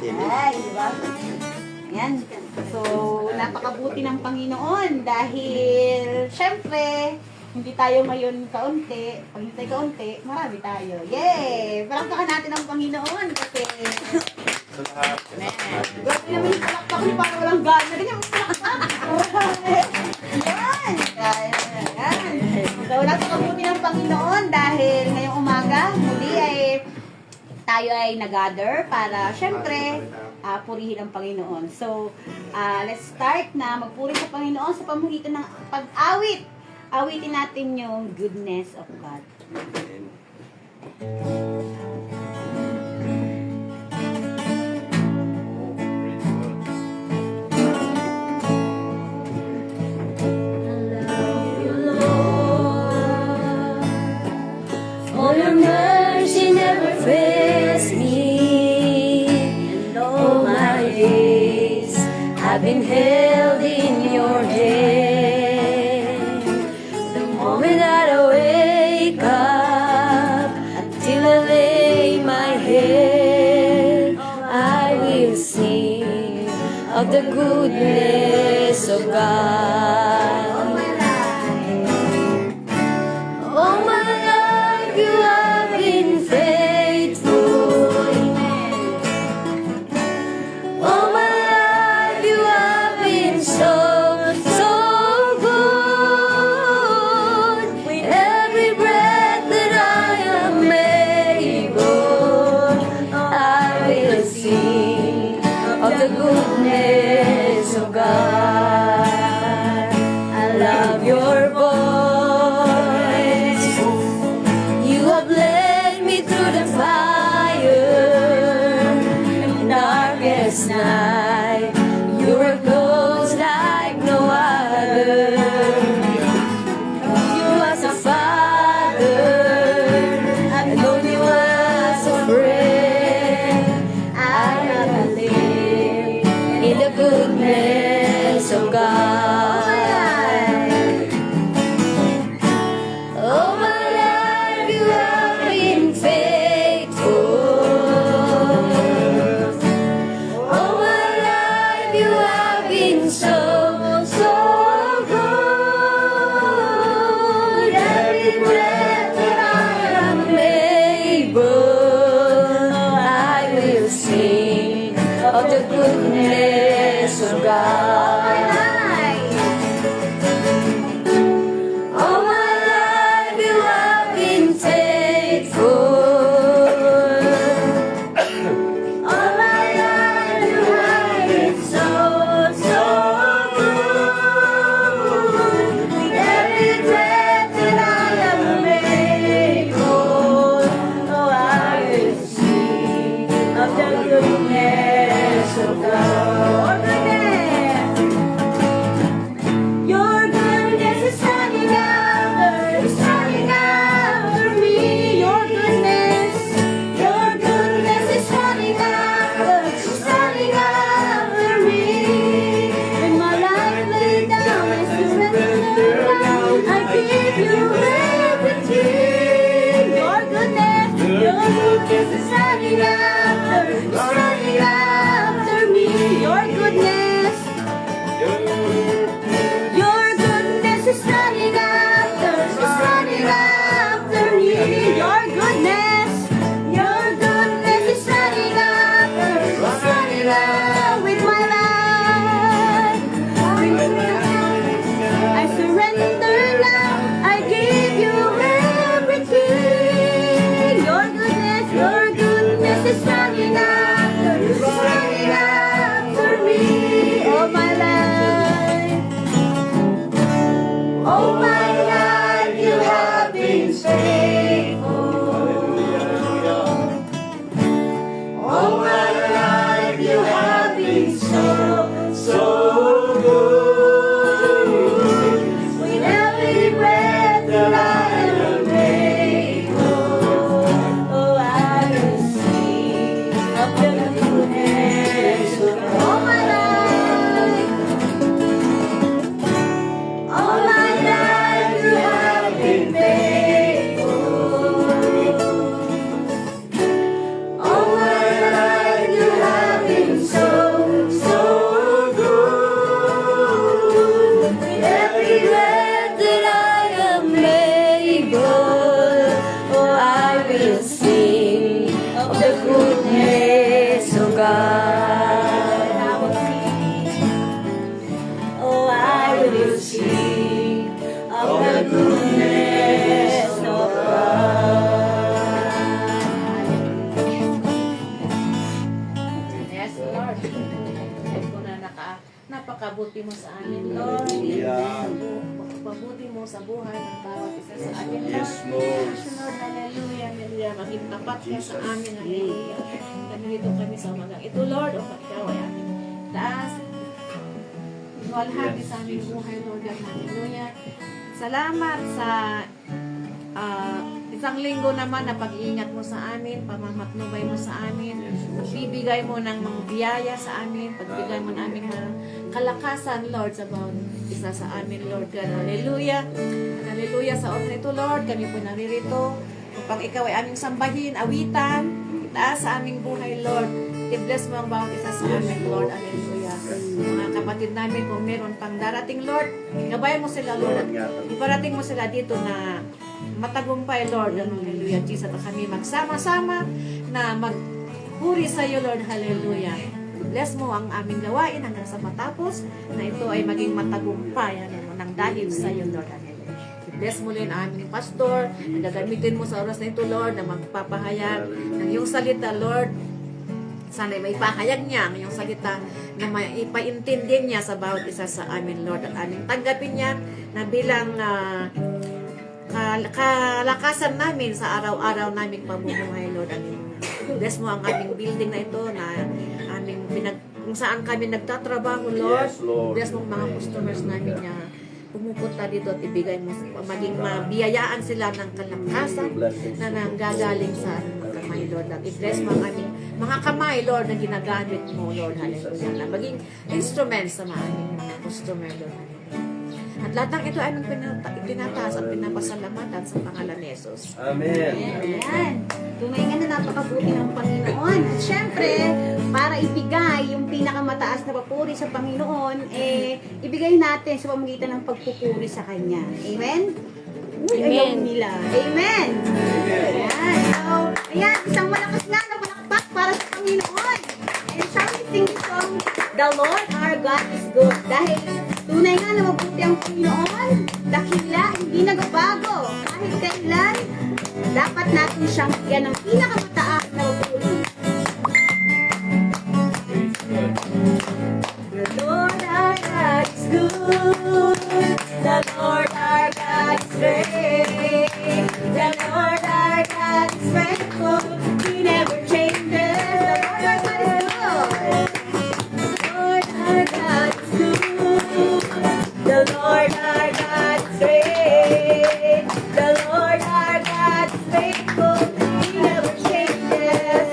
Ay, di ba? Ayan. So, napakabuti ng Panginoon dahil, syempre, hindi tayo ngayon kaunti. Pag hindi tayo kaunti, marami tayo. Yay! Palakpakan natin ang Panginoon kasi... Grabe naman yung palakpak niyo para walang gana. Ganyan mo palakpak. Yan! Yan! So, napakabuti ng Panginoon dahil ngayong umaga, muli ay tayo ay nag-gather para, syempre, purihin ang Panginoon. So, let's start na magpuri sa Panginoon sa pamamagitan ng pag-awit. Awitin natin yung goodness of God. For your mercy never fails me, and all my days I've been held in your hand. The moment that I wake up until I lay my head, I will sing of the goodness of God. All my life you have been faithful. All my life you have been so, so good. With every breath that I am able, I will sing of the goodness of God. I love your voice. You have led me through the fire and darkest night. You were close like no other. You as a father, I've known you as a friend. I believe in the goodness of God. All my life you have been faithful. All my life you have been so, so good. Every breath that I am able, I will sing of the goodness of God. All my life you have been faithful. All my life you have been so, so good. With every breath that I am able, oh, I will sing of the goodness of God. God. Oh, I will sing of the goodness of God. Yes, Lord. Ito na napakabuti mo sa amin, Lord. Pabuti mo sa buhay ng bawat isa sa amin, Lord. Yes, Lord. Lord, hallelujah, hallelujah. Maging tapat ka sa amin, hallelujah. Nandito kami sa umagang ito, Lord, o ikaw ay aming taas. Walhati sa aming buhay, Lord, hallelujah. Salamat sa isang linggo naman na pag-iingat mo sa amin, pamamatnubay mo sa amin, pagbibigay mo ng mga biyaya sa amin, pagbigay mo namin ng kalakasan, Lord, sa bawat isa sa amin, Lord God. Hallelujah. Hallelujah sa oras na ito, Lord. Kami po naririto upang ikaw ay aming sambahin, awitan, itaas sa aming buhay, Lord. I-bless mo ang bawat isa sa amin, Lord. Hallelujah. Mga kapatid namin, kung meron pang darating, Lord, gabayan mo sila, Lord. At iparating mo sila dito na matagumpay, Lord. Hallelujah. Jesus, at kami magsama-sama na maghuri sa iyo, Lord. Hallelujah. Bless mo ang aming gawain hanggang sa matapos na ito ay maging matagumpay nang dahil sa iyo, Lord. Hallelujah. Bless mo rin ang aming pastor. Gagamitin mo sa oras na ito, Lord, na magpapahayag ng iyong salita, Lord. Sana may pahayag niya ang iyong salita na may ipaintindi niya sa bawat isa sa amin, Lord. At aming tanggapin niya na bilang kalakasan namin sa araw-araw naming pamumuhay, Lord. Bless mo ang aming building na ito na aming kung saan kami nagtatrabaho, Lord. Yes, Lord. Bless mo ang mga customers namin na pumupunta dito at ibigay mo, maging mabiyayaan sila ng kalakasan na nanggagaling sa aming mga kamay, Lord. At i-bless mo ang aming mga kamay, Lord, na ginagamit mo, Lord. Hallelujah. Na maging instruments sa aming mga customer, Lord. Hallelujah. At lahat ng ito ay aming tinataas at pinapasalamatan sa pangalan ni Jesus. Amen. Ayan. Tunay nga na napakabuti ng Panginoon. At syempre, para ibigay yung pinakamataas na papuri sa Panginoon, ibigay natin sa pamamagitan ng pagpupuri sa Kanya. Amen? Uy, ayaw nila. Amen. Ayan. So, ayan, isang malakas nga na palakpak para sa Panginoon. And shall we sing this song, The Lord our God is good. Dahil tunay nga na mabuti ang Panginoon, dakila, hindi nagbabago. Kahit kailan, dapat natin siyang bigyan ng pinakamataas na papuri. The Lord our God is good. The Lord our God is great. The Lord our God is faithful. He never changes. The Lord our God is good. The Lord our God is good. The Lord our God is great. The Lord our God is faithful. He never changes.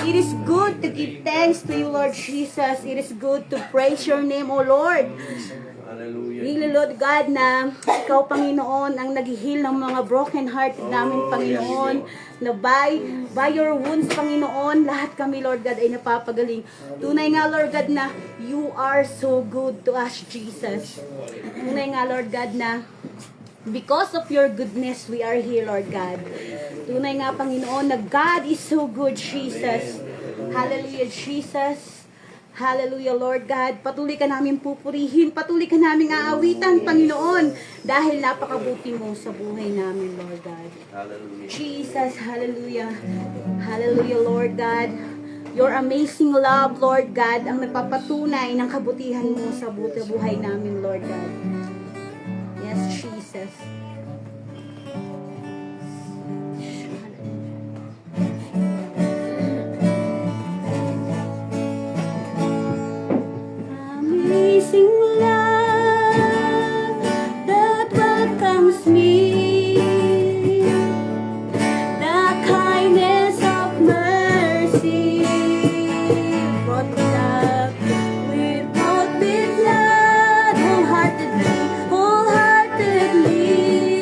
It is good to give thanks to you, Lord Jesus. It is good to praise your name, O Lord. Really, Lord God, na ikaw, Panginoon, ang nag-heal ng mga broken hearted namin, Panginoon. Na by your wounds, Panginoon, lahat kami, Lord God, ay napapagaling. Tunay nga, Lord God, na you are so good to us, Jesus. Tunay nga, Lord God, na because of your goodness, we are here, Lord God. Tunay nga, Panginoon, na God is so good, Jesus. Hallelujah, Jesus. Hallelujah, Lord God. Patuloy ka namin pupurihin, patuloy ka namin aawitan, Panginoon, dahil napakabuti mo sa buhay namin, Lord God. Hallelujah. Jesus, hallelujah. Hallelujah, Lord God. Your amazing love, Lord God, ang nagpapatunay ng kabutihan mo sa buhay namin, Lord God. Yes, Jesus. Amazing love that welcomes me, the kindness of mercy brought me up. We brought with blood wholeheartedly.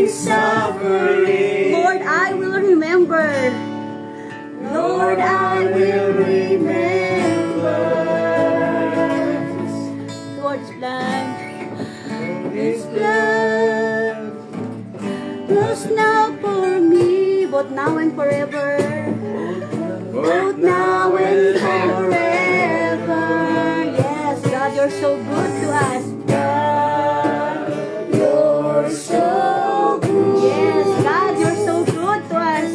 suffering. Lord, I will remember. Lord, I will remember. Lord's blood. His blood. Was now for me, both now and forever. Both now and Forever. Yes, God, you're so good to us. God, you're so good. Yes, God, you're so good to us.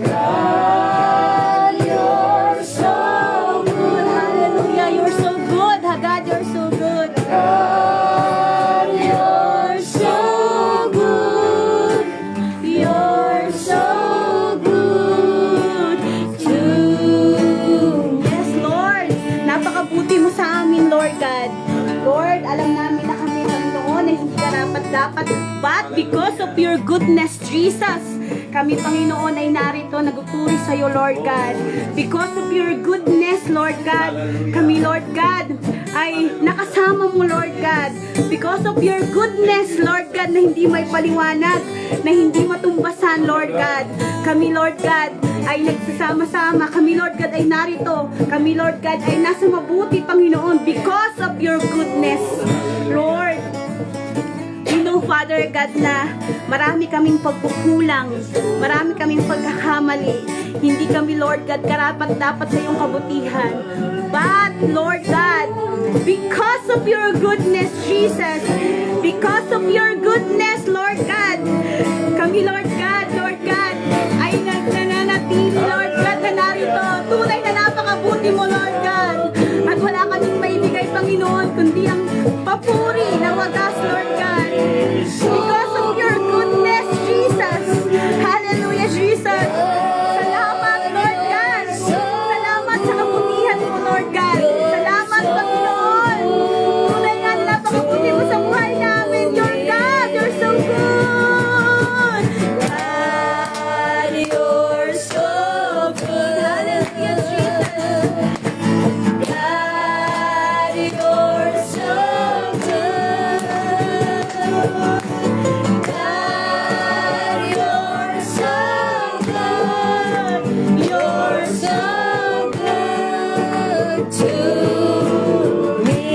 God, you're so Good, hallelujah, you're so good. God, you're so good. God, you're so good. You're so good to Yes, Lord. Napakabuti mo sa amin, Lord God. Lord, alam namin na kami noon ay hindi ka dapat. But because of your goodness, Jesus, kami, Panginoon, ay narito, nagpupuri sa iyo, Lord God. Because of your goodness, Lord God, kami, Lord God, ay nakasama mo, Lord God. Because of your goodness, Lord God, na hindi may paliwanag, na hindi matumbasan, Lord God. Kami, Lord God, ay nagsasama-sama. Kami, Lord God, ay narito. Kami, Lord God, ay nasa mabuti, Panginoon, because of your goodness, Lord. We know, Father God, na marami kaming pagkukulang, marami kaming pagkakamali. Hindi kami, Lord God, karapat-dapat sa iyong kabutihan. But, Lord God, because of your goodness, Jesus, because of your goodness, Lord God, kami, Lord God, ay nananatili, Lord God, na narito. Tunay na napakabuti mo, Lord God. At wala kaming maibigay, Panginoon, kundi ang papuri na wagas, Lord God. Because of your goodness, Jesus. Hallelujah, Jesus. Salamat, Lord God. Salamat sa kabutihan mo, Lord God. Salamat, Panginoon. Tunay nga na napakabuti mo sa buhay namin. You're God. You're so good. God, you're so good. Hallelujah, Jesus. God, you're so good. God, you're so good. You're so good to me.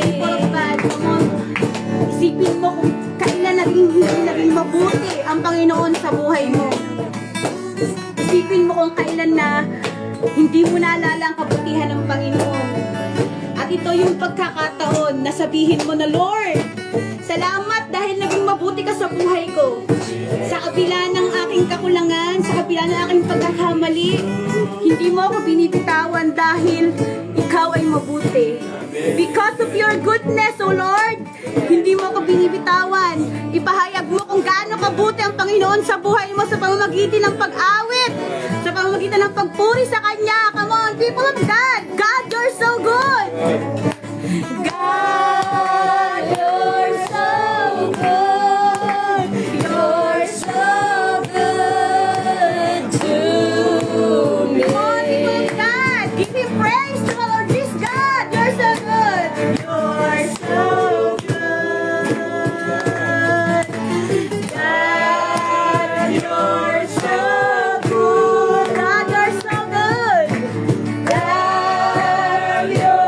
People of God, come on. Isipin mo kung kailan naging mabuti ang Panginoon sa buhay mo. Isipin mo kung kailan na hindi mo naalala ang kabutihan ng Panginoon. At ito yung pagkakataon na sabihin mo na, Lord, salamat dahil naging mabuti ka sa buhay ko. Sa kabila ng aking kakulangan, sa kabila ng aking pagkakamali, hindi mo ako binibitawan dahil ikaw ay mabuti. Because of your goodness, O Lord, hindi mo ako binibitawan. Ipahayag mo kung gaano kabuti ang Panginoon sa buhay mo sa pamamagitan ng pag-awit, sa pamamagitan ng pagpuri sa Kanya. Come on, people of God! God, you're so good! God, you're so good. You're so good to me. Come on, people of God! Give Him praise to our Lord Jesus God! You're so good! You're so good. God, you're so good. God, you're so good! God, you're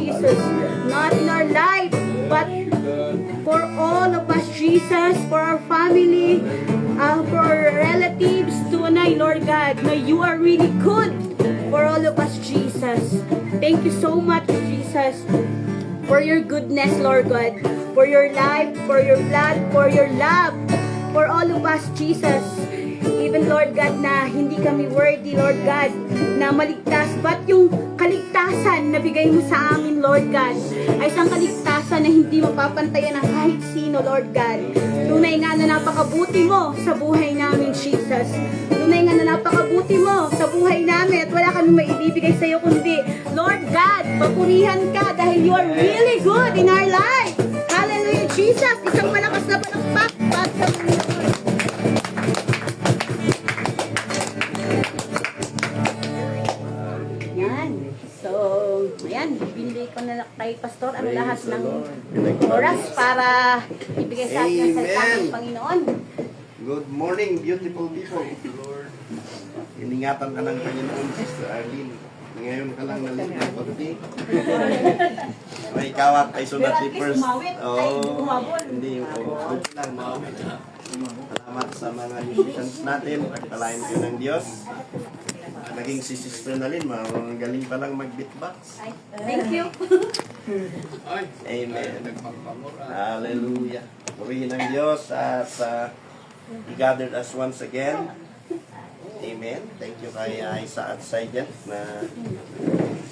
Jesus. Not in our life, but for all of us, Jesus, for our family, for our relatives, tunay, Lord God, na you are really good for all of us, Jesus. Thank you so much, Jesus, for your goodness, Lord God, for your life, for your blood, for your love, for all of us, Jesus. Even, Lord God, na hindi kami worthy, Lord God, na maligtas. But yung kaligtasan na bigay mo sa amin, Lord God, ay isang kaligtasan na hindi mapapantayan ng kahit sino, Lord God. Tunay nga na napakabuti mo sa buhay namin, Jesus. Tunay nga na napakabuti mo sa buhay namin at wala kami maibibigay sa iyo kundi, Lord God, papurihan ka dahil you are really good in our life. Hallelujah, Jesus. Isang malakas na palakpak para sa Panginoon. Yan. So, ayan, binigay ko na kay Pastor ang lahat ng oras para ibigay sa atin ang salita ng Panginoon. Good morning, beautiful people. Lord, iningatan ka ng Panginoon, Sister Arlene. Ngayon ka lang nalit ng pagdi. May kawat ay sunat ni first. Hindi yung okay lang, mawit. Salamat sa mga musicians natin. Pagpalain ko ng Diyos. Naging si Sister Nalin, galing pa lang mag-beatbox. Thank you. Amen. Hallelujah. Purihin ang Diyos at He gathered us once again. Amen. Thank you kay Isa at Saigent na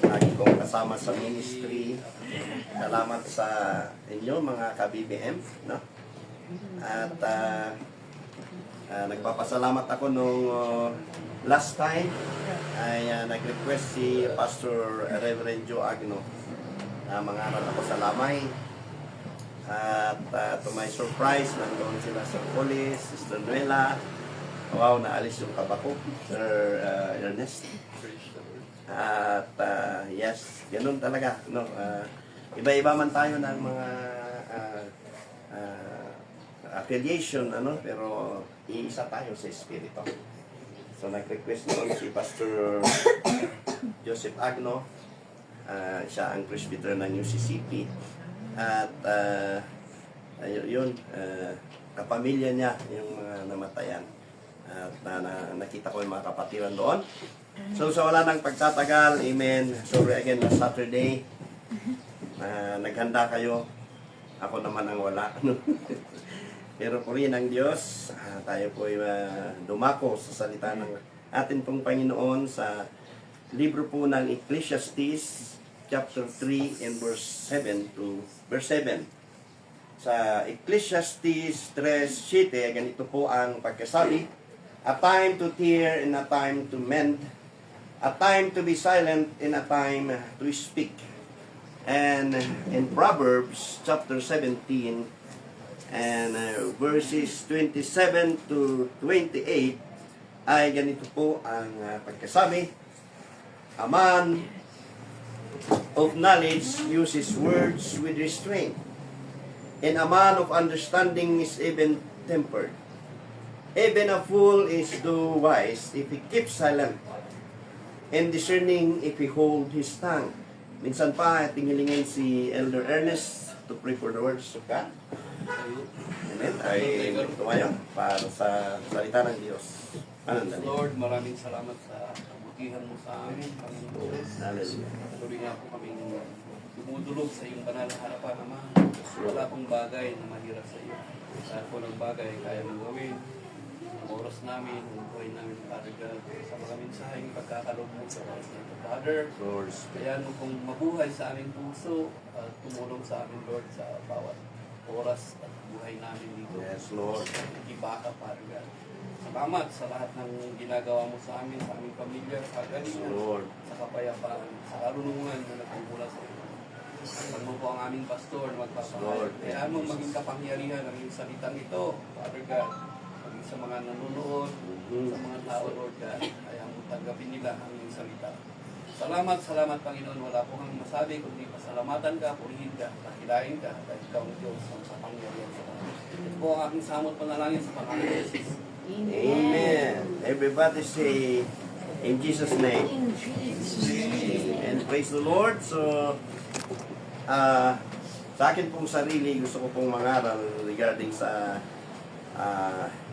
lagi kong kasama sa ministry. Salamat sa inyo mga ka-BBM. No? At nagpapasalamat ako nung last time ay nag-request si Pastor Reverend Joe Agno na mangaral ako sa Lamay. At to my surprise, nandoon sila sa police, Sister Nuela. Wow, naalis yung kaba ko, Sir Ernest. At yes, ganun talaga. No? Iba-iba man tayo ng mga affiliation, ano, pero iisa tayo sa Espiritu. So nag-request noon si Pastor Joseph Agno. Siya ang presbyter ng UCCP. At yun, kapamilya niya yung mga namatayan. At nakita ko yung mga kapatiran doon. So sa wala nang pagtatagal, amen. Sorry again, last Saturday, naghanda kayo. Ako naman ang wala. Pero purihin ang Diyos, tayo po ay dumako sa salita ng atin pong Panginoon sa libro po ng Ecclesiastes, chapter 3 and verse 7 to verse 7. Sa Ecclesiastes 3:7, ganito po ang pagkasabi: a time to tear and a time to mend, a time to be silent and a time to speak. And in Proverbs chapter 17 and verses 27 to 28 ay ganito po ang pagkasabi: a man of knowledge uses words with restraint, and a man of understanding is even-tempered. Even a fool is do wise if he keeps silent, and discerning if he hold his tongue. Minsan pa, tingilingin si Elder Ernest to pray for the words of God. Amen. Ay tumayo para sa salita ng Diyos. Anong Lord, maraming salamat sa kabutihan mo sa amin, Panginoon. Hallelujah. Tuloy nga po kaming dumudulog sa iyong banal na harapan, Ama. Wala pong bagay na mahirap sa iyo. Lahat po ng bagay kaya mong gawin. Ang oras namin, ang buhay namin, Father God, sa mga mensaheng pagkakalog mo sa oras na ito, Father. Lord, Kaya mo kong mabuhay sa aming puso at tumulong sa amin, Lord, sa bawat oras at buhay namin dito. yes, Lord. Ibaka, Father God. Salamat sa lahat ng ginagawa mo sa amin, sa aming pamilya, sa kagalingan, Lord. sa kapayapaan, sa karunungan na nagmumula sa iyo. Pag mo po ang aming pastor na magpapahayag, kaya mo maging kapangyarihan ang iyong salitang ito, Father God, maging sa mga nanonood, sa mga tao, Lord God, kaya mo tanggapin nila ang iyong salita. Salamat, salamat, Panginoon. Wala po kang masabi, kundi pasalamatan ka, purihin ka, kahilain ka, dahil ikaw ang Diyos ang kapangyarihan sa lahat. Ito po ang aking samot panalangin sa pangalan ni Jesus. Amen. Everybody say, in Jesus' name. And praise the Lord. So, sa akin pong sarili, gusto ko pong mangaral regarding sa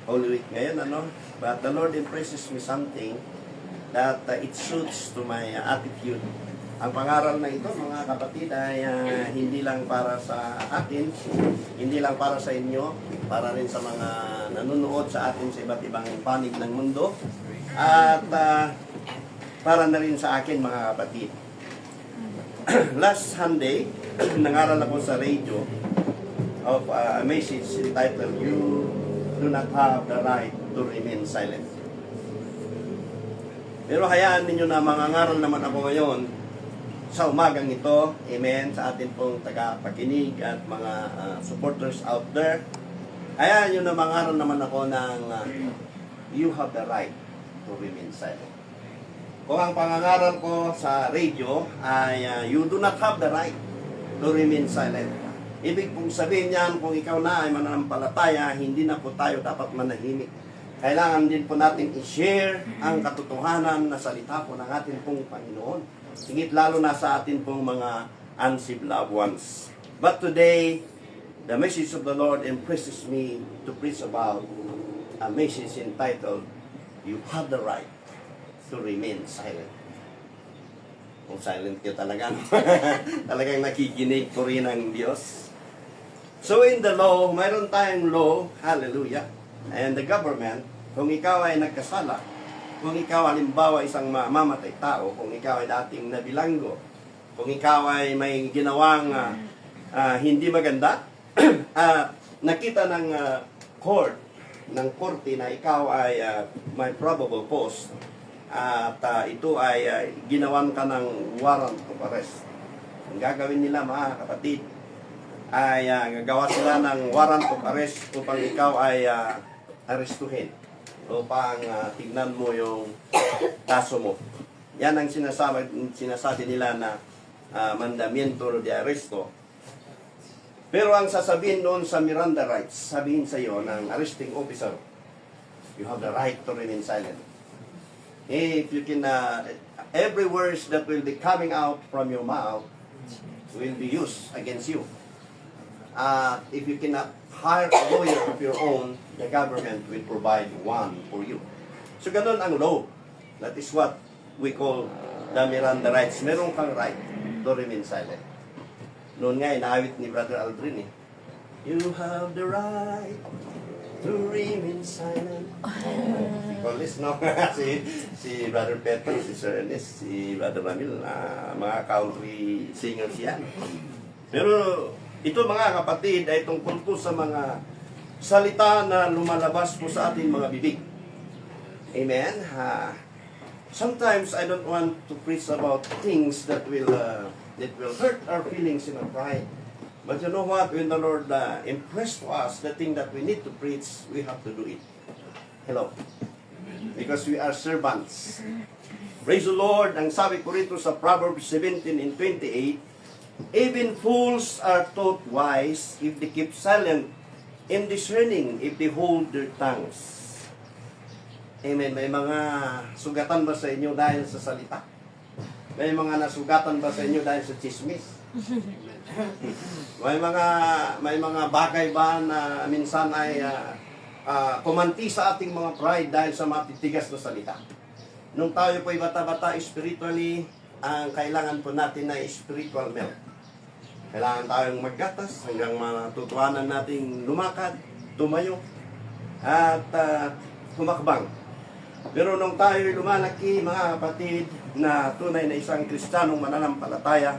Holy Week ngayon, ano? But the Lord impresses me something that it suits to my attitude. Ang pangaral na ito, mga kapatid, ay hindi lang para sa atin, hindi lang para sa inyo, para rin sa mga nanonood sa atin sa iba't ibang panig ng mundo, at para na rin sa akin, mga kapatid. Last Sunday, nangaral ako sa radio of a message entitled, "You do not have the right to remain silent." Pero hayaan ninyo na mangangaral naman ako ngayon sa umagang ito, amen, sa atin pong tagapakinig at mga supporters out there. Hayaan nyo na mangaral naman ako ng you have the right to remain silent. Kung ang pangangaral ko sa radio ay you do not have the right to remain silent. Ibig pong sabihin niyan, kung ikaw na ay mananampalataya, hindi na po tayo dapat manahimik. Kailangan din po natin i-share ang katotohanan na salita po ng ating pong Panginoon. Hingit lalo na sa ating pong mga unsaved loved ones. But today, the message of the Lord impresses me to preach about a message entitled, "You have the right to remain silent." Kung silent ka talaga, talagang nakikinig ko rin ang Diyos. So in the law, mayroon tayong law, hallelujah, and the government, kung ikaw ay nagkasala, kung ikaw halimbawa isang mamamatay tao, kung ikaw ay dating nabilanggo, kung ikaw ay may ginawang hindi maganda, nakita ng court, ng korte na ikaw ay may probable cause, at ito ay ginawan ka ng warrant of arrest. Ang gagawin nila, mga kapatid, ay gagawa sila ng warrant of arrest upang ikaw ay arestuhin, upang tignan mo yung kaso mo. Yan ang sinasabi nila na mandamiento de arresto. Pero ang sasabihin doon sa Miranda rights, sabihin sa iyo ng arresting officer, you have the right to remain silent. If you can, every words that will be coming out from your mouth will be used against you. If you cannot hire a lawyer of your own, the government will provide one for you. So ganun ang law. That is what we call the Miranda rights. Meron kang right to remain silent. Noon nga, inaawit ni Brother Aldrin eh. You have the right to remain silent. Si Colis, no? si Brother Petro, si Sir Ernest, si Brother Ramil, mga country singers yan. Pero ito, mga kapatid, ay tungkol po sa mga salita na lumalabas po sa ating mga bibig. Amen? Sometimes I don't want to preach about things that will hurt our feelings in our pride. But you know what? When the Lord impressed to us the thing that we need to preach, we have to do it. Hello? Because we are servants. Praise the Lord. Ang sabi ko rito sa Proverbs 17 and 28, even fools are taught wise if they keep silent, and discerning if they hold their tongues. Amen. May mga sugatan ba sa inyo dahil sa salita? May mga nasugatan ba sa inyo dahil sa chismis? May mga bagay ba na minsan ay kumanti sa ating mga pride dahil sa matitigas na salita? Nung tayo po'y bata-bata spiritually, ang kailangan po natin ay spiritual milk. Kailangan tayong maggatas hanggang matutuhanan nating lumakad, tumayo, at humakbang. Pero nung tayo lumalaki, mga kapatid, na tunay na isang Kristiyanong mananampalataya,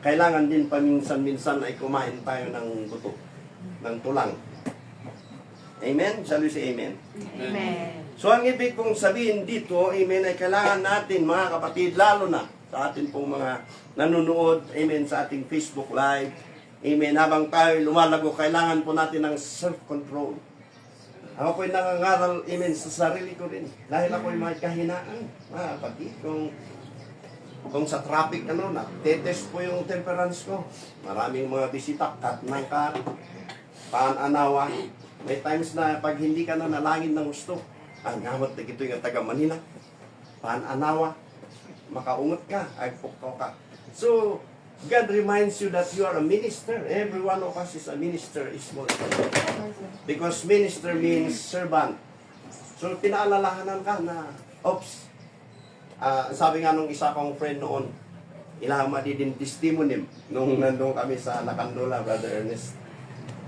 kailangan din paminsan-minsan ay kumain tayo ng buto, ng tulang. Amen? Shall we say amen? Amen. So ang ibig kong sabihin dito, amen, ay kailangan natin, mga kapatid, lalo na sa atin pong mga nanonood, amen, sa ating Facebook Live, amen, habang tayo lumalago, kailangan po natin ng self-control. Ako po'y nangangaral, amen, sa sarili ko rin. Dahil ako'y may kahinaan, mga kapatid, kung sa traffic, tetest po yung temperance ko. Maraming mga bisita, kat ng kat, paan-anawa. May times na pag hindi ka na nalangin ng gusto, ang gamot na ito yung taga Manila, paan-anawa, makaungot ka, agpok ka. So, God reminds you that you are a minister. Every one of us is a minister, is more. Because minister means servant. So, pinaalalahanan ka na, oops, sabi nga nung isa kong friend noon, ilang madidin testimony nung nandun kami sa Nakandula, Brother Ernest.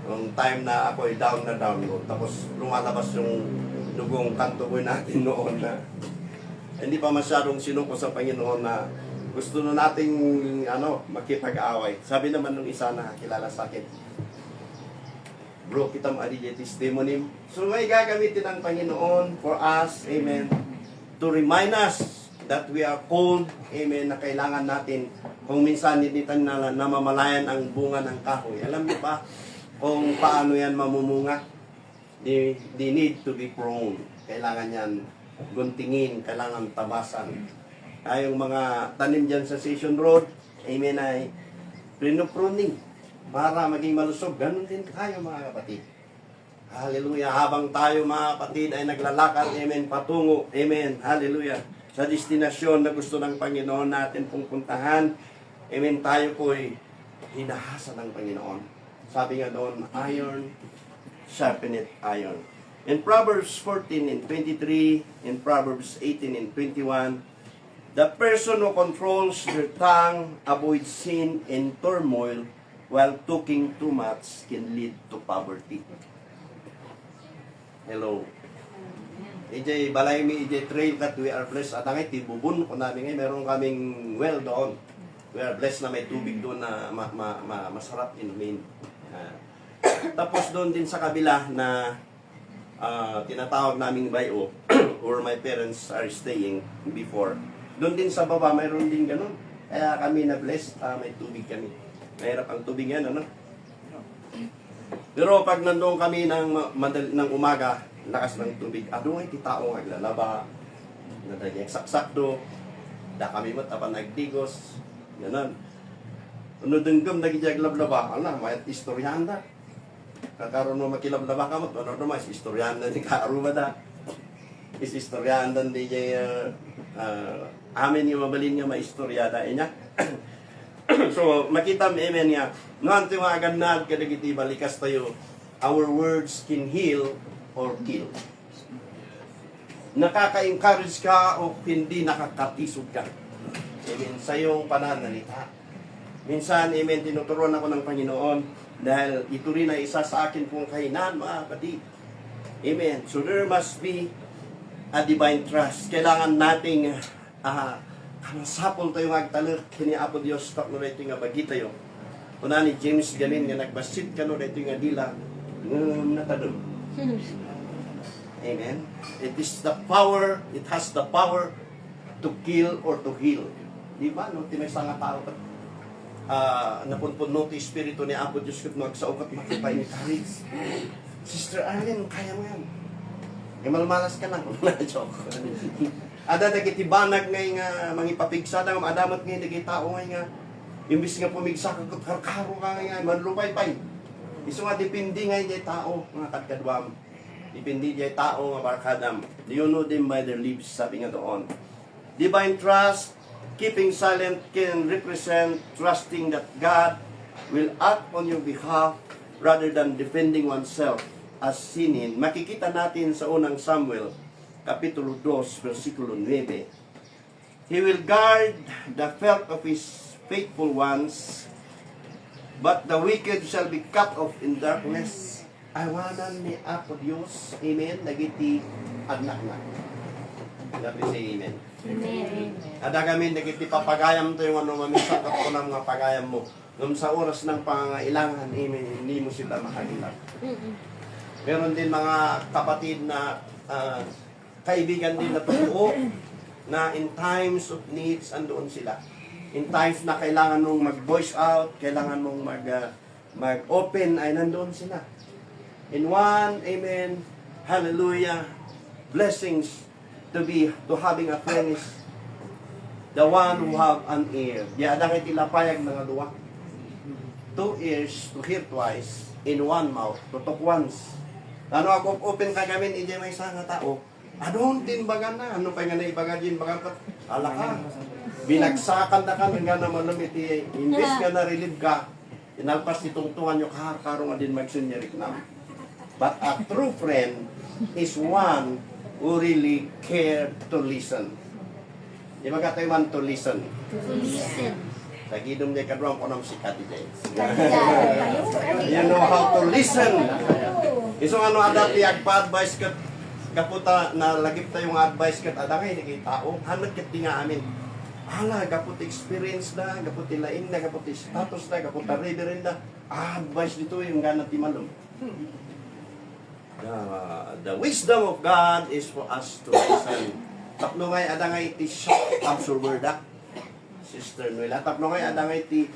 Nung time na ako ay down na down, no? Tapos lumalabas yung dugong kantuboy natin noon na hindi pa masyadong sinuko sa Panginoon na gusto na nating makipag-away. Sabi naman nung isa na kilala sa akin, bro, kita mo adi testimony. So may gagamitin ng Panginoon for us, amen, to remind us that we are called, amen, na kailangan natin kung minsan hindi tayo namamalayan ang bunga ng kahoy. Alam niyo ba kung paano yan mamumunga? They need to be pruned. Kailangan yan guntingin, kailangan tabasan. Yung mga tanim dyan sa Station Road, amen, ay pruning para maging malusog. Ganun din tayo mga kapatid. Hallelujah. Habang tayo mga kapatid ay naglalakad, amen, patungo, amen, hallelujah, sa destinasyon na gusto ng Panginoon natin pong puntahan, amen, tayo po'y hinahasa ng Panginoon. Sabi nga doon, iron sharpeneth iron. In Proverbs 14 and 23, in Proverbs 18 and 21, the person who controls their tongue avoids sin and turmoil, while talking too much can lead to poverty. Hello. EJ Balaymi, EJ Trail Cut, we are blessed. At ang itibubun ko namin ngayon, meron kaming well doon. We are blessed na may tubig doon na masarap inumin. Tapos doon din sa kabila na tinatawag naming bayo or my parents are staying before. Doon din sa baba, mayroon din ganun. Kaya kami na blessed, may tubig kami. Mahirap ang tubig yan, ano? Pero pag nandoon kami ng umaga, lakas ng tubig, adong ay titao naglalaba, nadagay saksak do, da kami mo tapan nagdigos, ganun. Unodunggam nagijaglablaba, ala, may istoryahan da. Kakaroon mo makilablaba ka mo, ano mas istoryahan da ni kaaruma da. Istoryahan da di amin yung mabalin nga maistoryada niya. So, makita mo, amen nga, noon tiwagan na, kadagiti balikas tayo, our words can heal or kill. Nakaka-encourage ka o hindi nakakatisod ka. Amen, sa iyong pananalita. Minsan, amen, tinuturuan ako ng Panginoon dahil ito rin ay isa sa akin pong kahinaan, mga kapatid. Amen. So, there must be a divine trust. Kailangan nating sapol tayo magtalag kini Apo Dios tak no dito nga bagi tayo. Una ni James ganin nga nagbasit kano dito nga dila natadom. Amen. It is the power, it has the power to kill or to heal. Di ba no tinaysa nga tao kat napunpun no ti espiritu ni Apo Dios ket magsaukat makipay-encourage. Sister Arlene, kaya mo yan. Malmalas ka lang. Joke. Ada dagiti banag ngay nga mangipapigsa da adamat ngay dagiti tao ngay nga imbis nga pumigsa ka karkaro ka ngay manlupay-pay. Isu nga depende ngay di tao mga kadkadwam. Depende di tao nga barkadam. Do you know them by their lips, sabi nga doon. Divine trust, keeping silent can represent trusting that God will act on your behalf rather than defending oneself as sinin. Makikita natin sa unang Samuel Kapitulo 2, versikulo 9. He will guard the felt of his faithful ones, but the wicked shall be cut off in darkness. Awanan ni Apo Dios. Amen. Nagiti anak na. Dapat say amen. Amen. Ada kami nagiti papagayam to yung mamisak ako ng mga pagayam mo. Nung sa oras ng pangailangan, amen, hindi mo sila makagilap. Meron din mga kapatid na kaibigan din na totoo na in times of needs andoon sila. In times na kailangan mong mag-voice out, kailangan mong mag-open, ay nandoon sila. In one, amen, hallelujah, blessings to having a friend is the one who have an ear. Di adang itilapayag mga duwa. 2 ears to hear twice, in one mouth to talk once. Ano ako open ka gamin, hindi may isang tao. Adon din baga na, ano pa nga na ibaga din baga ka, ala ka. binagsakan na ka nga naman iti imbes nga na-relieve ka, inalpas titungtungan yung kahar-karo nga din magsunyerik na. But a true friend is one who really care to listen. Di ba ka tayo man to listen? Tagidom niya kadwang ko ng sikat iti. You know how to listen. Isong ano adat agpa-advise kat kaputa na lagip tayong advice kat adangay ni kay tao. Hanag kat nga amin. Hala, kaput experience na, kaput lain na, kaput status na, kaput reverend na. Advice dito yung ganat timalom. The wisdom of God is for us to listen. Tapno ngay adangay ti shock absorber da. Sister Noela. Tapno ngay adangay ti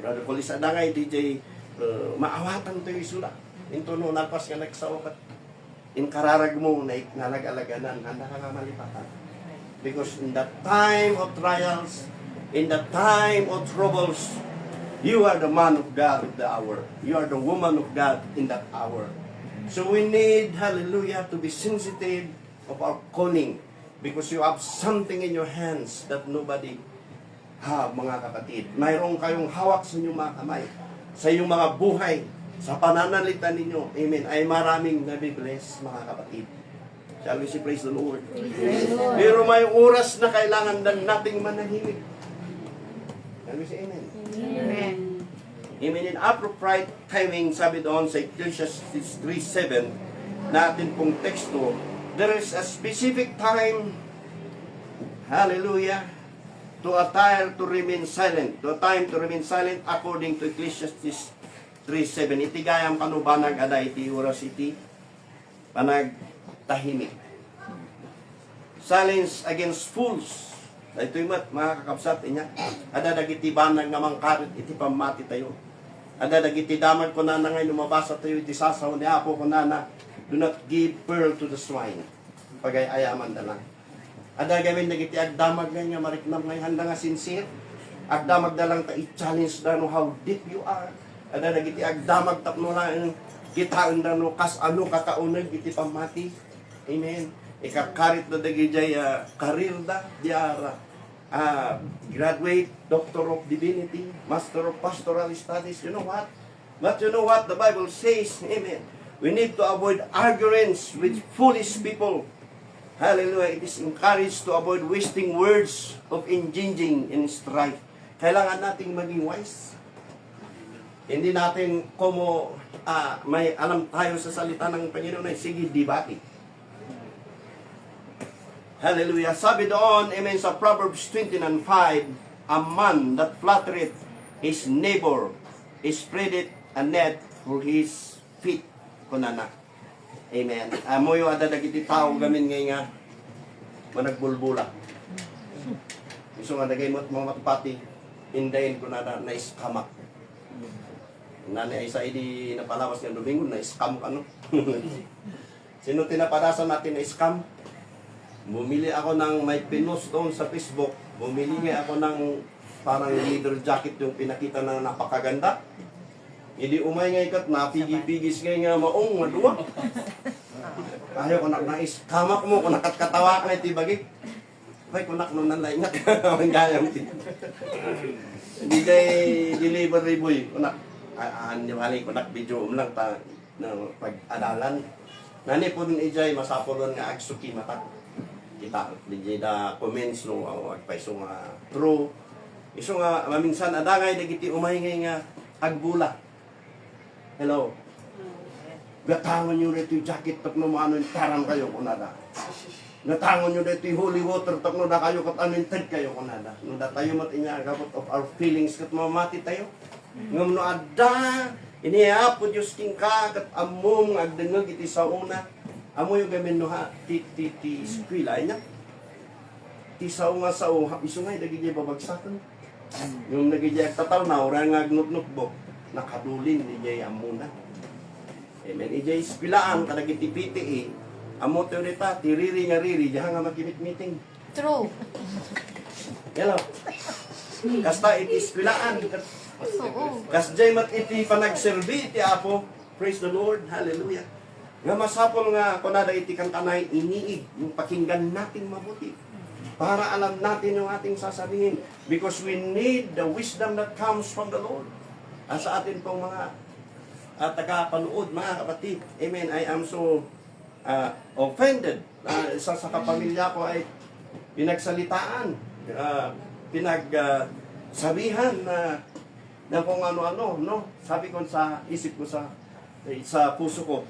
Brother Polis adangay DJ maawatan to isula. Into no nalpas nga nagsawakat. In kararag mo na nalag-alaganan, handa ka nga malipatan. Because in the time of trials, in the time of troubles, you are the man of God of the hour. You are the woman of God in that hour. So we need, hallelujah, to be sensitive of our calling. Because you have something in your hands that nobody have, mga kapatid. Mayroon kayong hawak sa inyong mga kamay, sa inyong mga buhay, sa pananalita ninyo, amen, ay maraming nabibless, mga kapatid. Shall we say, praise the Lord? Pero may oras na kailangan nating manahimik. Shall we say, amen? Amen. Amen. In appropriate timing, sabi doon sa Ecclesiastes 3:7, natin pong teksto, there is a specific time, hallelujah, to a time to remain silent. To a time to remain silent according to Ecclesiastes 3:7. Iti gayam panubanag ada iti oras iti panagtahimik. Silence against fools. Ito yung mga kakapsat niya. Ada dagiti banag nga mangkarit iti pamati tayo. Ada dagiti damag ko na ngay lumabasa tayo iti sasaw ni Apo ko na do not give pearl to the swine. Pagay-ayaman na lang. Ada gamin dagiti agdamag nga mariknam ngay handa nga sincere. Agdamag na lang ta i-challenge na no how deep you are. Ada dagiti agdamag tapno na kitaan na no kas ano kakaunag iti pamati. Amen. Ikakarit na dagijay karir da diara. Graduate, Doctor of Divinity, Master of Pastoral Studies. You know what? But you know what the Bible says? Amen. We need to avoid arguments with foolish people. Hallelujah. It is encouraged to avoid wasting words of engaging in strife. Kailangan nating maging wise. Hindi natin como may alam tayo sa salita ng Panginoon ay sige, debate. Hallelujah. Sabi doon, amen, sa Proverbs 29:5, a man that flattereth his neighbor spreadeth a net for his feet. Kunana. Amen. Amo yung adadagiti tao gamin ngay nga managbulbula. Iso nga dagay mo mga matupati, indayin ko na iskamak. Nani ay sa idi napalawas ng Domingo, na-scam ka, no? Sino tinapadasan natin na scam? Bumili ako ng may pinost doon sa Facebook. Bumili nga ako ng parang leather jacket yung pinakita na napakaganda. Hindi umay nga ikat, napigi-pigis nga maong maduwa. Ayaw ko na-iskamak mo, kung nakatkatawa ka itibagik. Ay, kunak nung nalaingat. Ang gayang DJ delivery boy. Kunak. Hindi mali kunak video lang ta na pag-adalan. Nani po din ijay masapolon nga agsuki matak. Kita DJ da comments no agpaiso nga true. Iso nga maminsan adangay dagiti umay nga agbula. Hello. Gatangon nyo dito yung jacket tak no maano yung tarang kayo kunada. Gatangon nyo dito yung holy water tak no da kayo kat ano yung ted kayo kunada. No da tayo mat inya gabot of our feelings kat mamati tayo. Ngam no adda iniapo Diyos king ka kat among agdengag iti sa una. Amo yung gamin no ha ti eskwela niya. Ti sa nga sa iso nga dagiti babagsakan. Yung nagijay tataw na ora nga gnut-nutbok nakadulin ni jay amuna. Amen. Ijay eskwelaan kadagiti PTE. Amo teorita tiriri nga riri jaha nga magkimit meeting. True. Hello. Kasta iti eskwelaan. Oo. Kas jay mat iti panagserbi iti Apo. Praise the Lord. Hallelujah. Nga masapol nga kunada iti kantanay iniig yung pakinggan natin mabuti. para alam natin yung ating sasabihin. Because we need the wisdom that comes from the Lord. Sa atin pong mga taga-panood, mga kapatid. Amen. I am so offended. Isa sa kapamilya ko ay pinagsalitaan, pinagsabihan na kung ano-ano, no? Sabi ko sa isip ko, sa puso ko,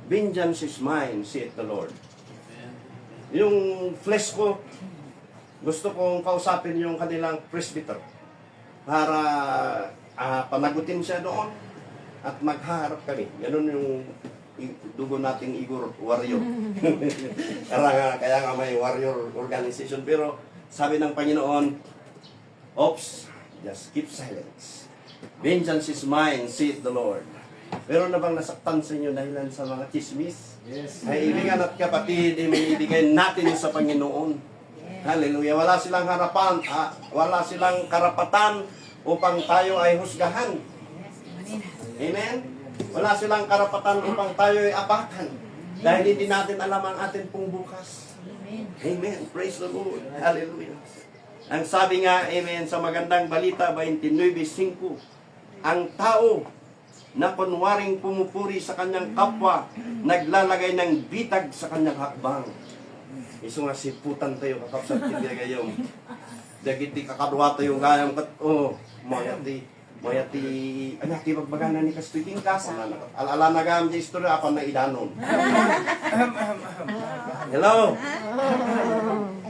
vengeance is mine, saith the Lord. Yung flesh ko, gusto kong kausapin yung kanilang presbyter para panagutin siya doon at magharap kami. Ganun yung dugo nating Igor warrior. Kaya nga may warrior organization. Pero sabi ng Panginoon, Oops, just keep silence. Vengeance is mine, saith the Lord. Meron na bang nasaktan sa inyo dahilan sa mga chismis? Yes. Kaibigan at kapatid, ibigay natin sa Panginoon. Hallelujah. Wala silang harapan, wala silang karapatan upang tayo ay husgahan. Amen? Wala silang karapatan upang tayo ay apakan. Dahil hindi natin alam ang atin pong bukas. Amen. Praise the Lord. Hallelujah. Ang sabi nga, amen, sa magandang balita, 29:5, ang tao na kunwaring pumupuri sa kanyang kapwa, naglalagay ng bitag sa kanyang hakbang. Iso nga siputan tayo, kakapsat hindi gayong. Dagiti kakadwa tayo gayang kat, mayati, anak, ibagbagana ni Kastuiting Kasa. Alala na gayang di istorya, ako na idanon. Hello?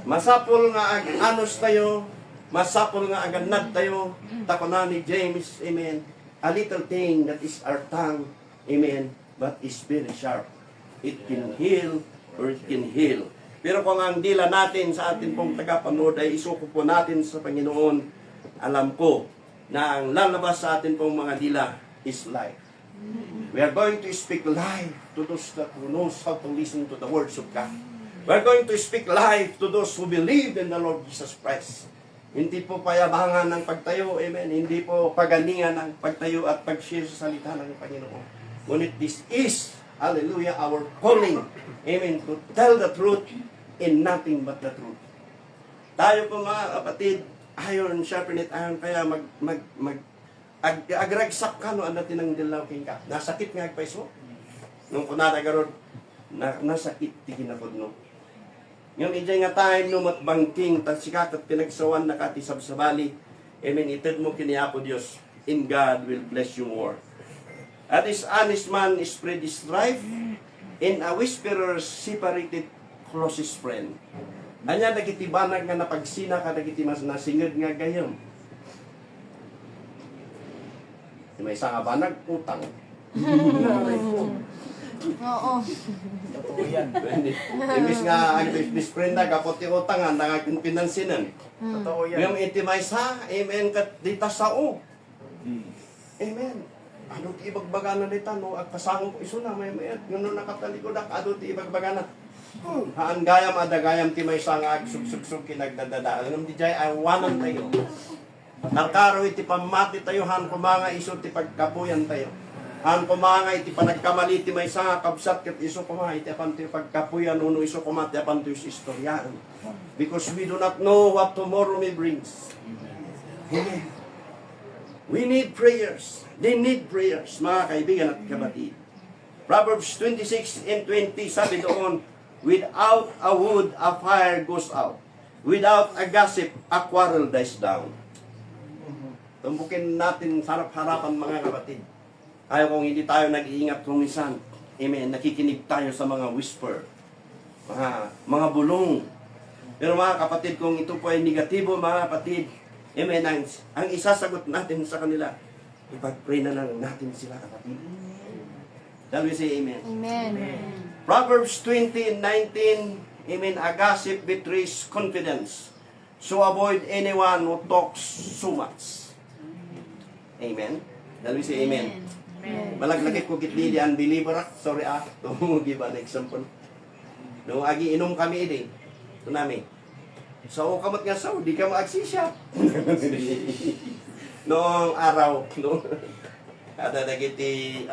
Masapol nga anos tayo, masapol nga aganad tayo, takona ni James, amen. A little thing that is our tongue, amen, but is very sharp. It can heal or it can heal. Pero kung ang dila natin sa atin pong tagapanood ay isuko po natin sa Panginoon, alam ko na ang lalabas sa atin pong mga dila is life. We are going to speak life to those that who knows how to listen to the words of God. We are going to speak life to those who believe in the Lord Jesus Christ. Hindi po payabangan ng pagtayo, amen. Hindi po pagalingan ng pagtayo at pag-share sa salita ng Panginoon. Ngunit this is, hallelujah, our calling, amen, to tell the truth in nothing but the truth. Tayo po mga kapatid, iron sharpened iron, kaya agragsak ka no, natin ang dilaw king ka. Nasakit nga agpaiso. Nung kunada garod, nasakit tiginapod no. Ngayon, ijay nga time no matbangking, tagsikat at pinagsawan na katisab sa bali. Amen, itid mo kiniapo Diyos. In God will bless you more. At this honest man spread his strife, in a whisperer separated closest friend. Anya nagitibanag nga napagsina ka nagitimas na singed nga gayam. May isa nga banag, utang. Oo. Totoo yan. Imbis nga ang best friend na kapot yung utangan, nangaging pinansinan. Totoo yan. Yung itimay sa, amen, kat dita sao. Amen. Ano ti ibagbaga na dita, no? At kasangong ko iso na, may mayat. Ngano nakatalikod ak, ano ti ibagbaga na. Haan gayam, adagayam ti may sa nga, sugsug kinagdadada. Alam di jay, awanan tayo. Narkaro iti pamati tayo, han kumanga iso ti pagkapuyan tayo. Han kumanga iti panagkamali ti may sa nga, kabsat kat iso kumanga iti apan ti pagkapuyan, uno iso kumati apan ti istoryaan. Because we do not know what tomorrow may brings. Amen. We need prayers. They need prayers, mga kaibigan at kapatid. Proverbs 26:20, sabi doon, without a wood, a fire goes out. Without a gossip, a quarrel dies down. Tumbukin natin sarap-harapan, mga kapatid. Ayaw kung hindi tayo nag-iingat kung minsan. Amen. Nakikinig tayo sa mga whisper. Mga bulong. Pero mga kapatid, kung ito po ay negatibo, mga kapatid, amen, ang isasagot natin sa kanila, ipag-pray na lang natin sila, kapatid. Shall we say amen? Amen. Proverbs 20:19, amen, a gossip betrays confidence. So avoid anyone who talks so much. Amen? Shall we say amen? Malaglagay ko kitli di unbeliever. Sorry to give an example. Nung agi inom kami din, ito namin. So, kamot nga sa, di ka maagsisya. Noong araw, no? Kada nagiti,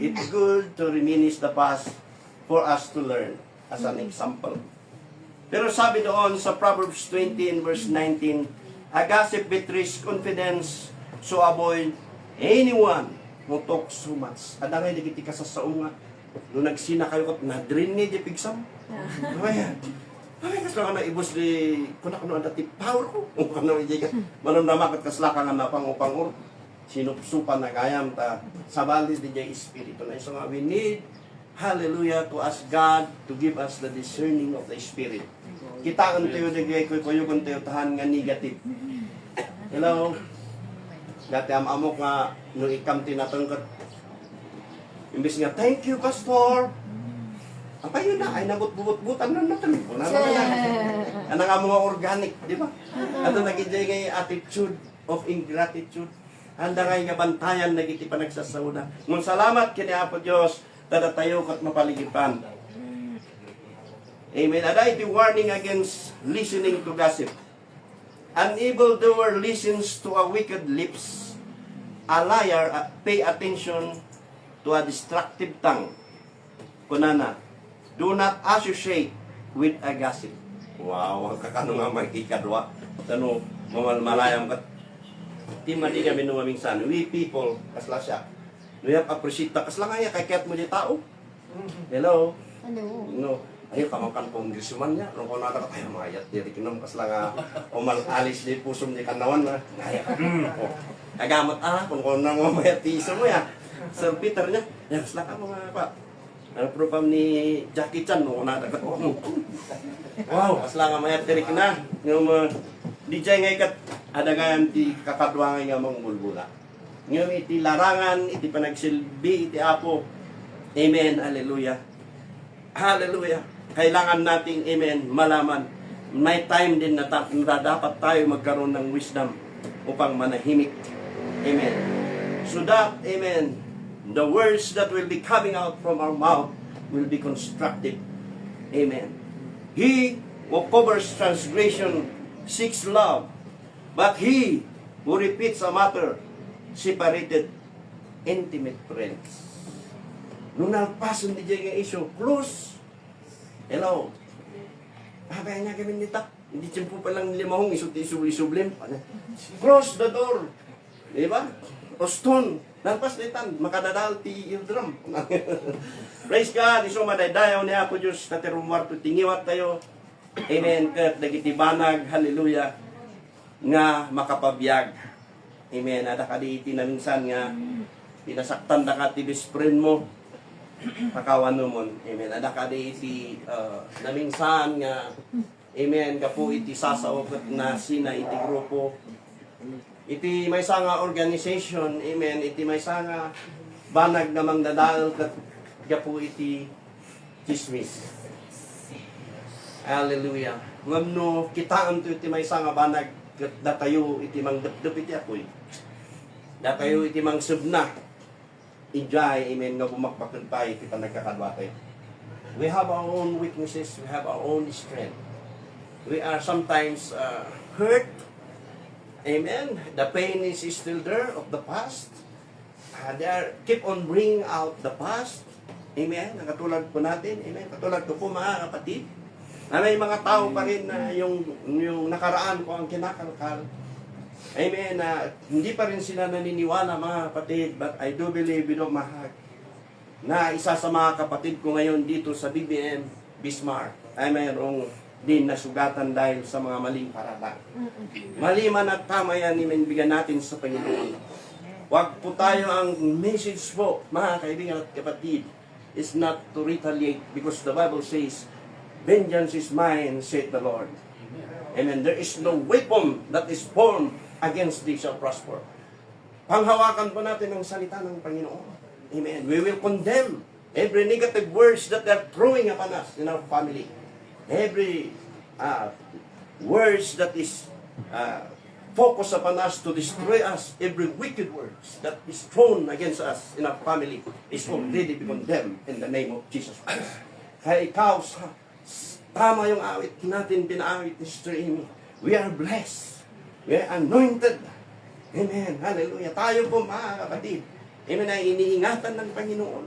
it's good to reminisce the past for us to learn as an example. Pero sabi doon sa Proverbs 20 and verse 19, a gossip betrays confidence, so avoid anyone who talks so much. Adangay digiti ka sa saunga. Nung nagsina kayo kat nadrin ni di pigsam. Ayan. Ay, kas lang na ibus di kuno ang dati power ko. Kung ano hindi ka manamdamat kaslakan nga napang sinupsupan na gayam ta sabali di jay espiritu na iso nga we need, hallelujah, to ask God to give us the discerning of the spirit. Kita kan tayo di jay kuyo kun tayo tahan nga negative. Hello. Dati amok nga no ikam tinatangkat. Imbis nga thank you pastor. Ang payo na ay nagut-but-butan na natin. Ano nga mga organic, di ba? Ano nagiging ngay attitude of ingratitude. Handa nga nga bantayan nagiti pa nagsasauna. Ngun salamat kini Apo Dios dadatayo kat mapaligipan. Amen. Ada iti warning against listening to gossip. An evildoer listens to a wicked lips. A liar pay attention to a destructive tongue. Kunana, do not associate with a gossip. Wow, kakano nga magkikadwa. Tano, mamalmayam kat. Di mali kami nung minsan. We people, kasla siya. We have appreciate ta. Kasla nga ya, kay kaya't mo di tao. Hello? Hello. No. Ayun, kamakan congressman niya. Nung kung nata ka tayo, mayat. Diri kinom, kasla nga, umalalis di pusom di kanawan. Agamat kung nang mamayat tiso mo ya. Sir Peter niya, kasla ka mga pa. Ano propam ni Jackie Chan nung nata ka. Wow, kasla nga mayat diri na. Yung di jay nga ikat, adagan ti kakadwa nga mong bulbula. Ngayon iti larangan, iti panagsilbi, iti Apo. Amen, hallelujah. Hallelujah. Kailangan nating, amen, malaman. May time din na dapat tayo magkaroon ng wisdom upang manahimik. Amen. So that, amen, the words that will be coming out from our mouth will be constructive. Amen. He who covers transgression seeks love, but he who repeats a matter separated intimate friends. Nung nalpasan di dyan yung issue, close. Hello. Habay niya kami nita. Hindi tiyempo palang limahong isublim. Close the door. Diba? O stone. Nalpas na itan. Makadadal ti eardrum. Praise God. Iso madaydayaw niya ako Diyos. Natirumwarto tingiwat tayo. Amen. Kat nagitibanag. Hallelujah. Nga makapabiyag. Amen. Ada ka di itinansan nga pinasaktan na ka ti best friend mo. Pakawan mo. Amen. Ada ka di iti namingsan nga amen. Kapo iti sasaokat na sina iti grupo. Iti may sanga organization. Amen. Iti may sanga banag namang dadal kat kapo iti chismis. Hallelujah. Ngamno kitaan to iti may sanga banag kat datayo iti mang dapdap iti apoy. Datayo iti mang subna. Ijay, amen, nga bumakbakan tayo, kita nagkakadwate. We have our own weaknesses, we have our own strength. We are sometimes hurt. Amen. The pain is still there of the past. They are keep on bringing out the past. Amen. Katulad po natin, amen. Katulad ko po mga kapatid, na may mga tao pa rin na yung nakaraan ko ang kinakalkal. Amen. Hindi pa rin sila naniniwala mga kapatid, but I do believe with all my heart na isa sa mga kapatid ko ngayon dito sa BBM Bismarck ay mayroong din nasugatan dahil sa mga maling paratang. Mali man at tama yan, bigyan natin sa Panginoon. Huwag po tayo ang message po, mga kaibigan at kapatid, is not to retaliate because the Bible says, vengeance is mine, said the Lord. Amen. There is no weapon that is formed against thee shall prosper. Panghawakan po natin ang salita ng Panginoon. Amen. We will condemn every negative words that they're throwing upon us in our family. Every words that is focused upon us to destroy us. Every wicked words that is thrown against us in our family is already condemned in the name of Jesus Christ. Kaya ikaw, tama yung awit natin, pinaawit ni Sister Amy. We are blessed. We are anointed. Amen. Hallelujah. Tayo po mga kapatid. Amen. Ay iniingatan ng Panginoon.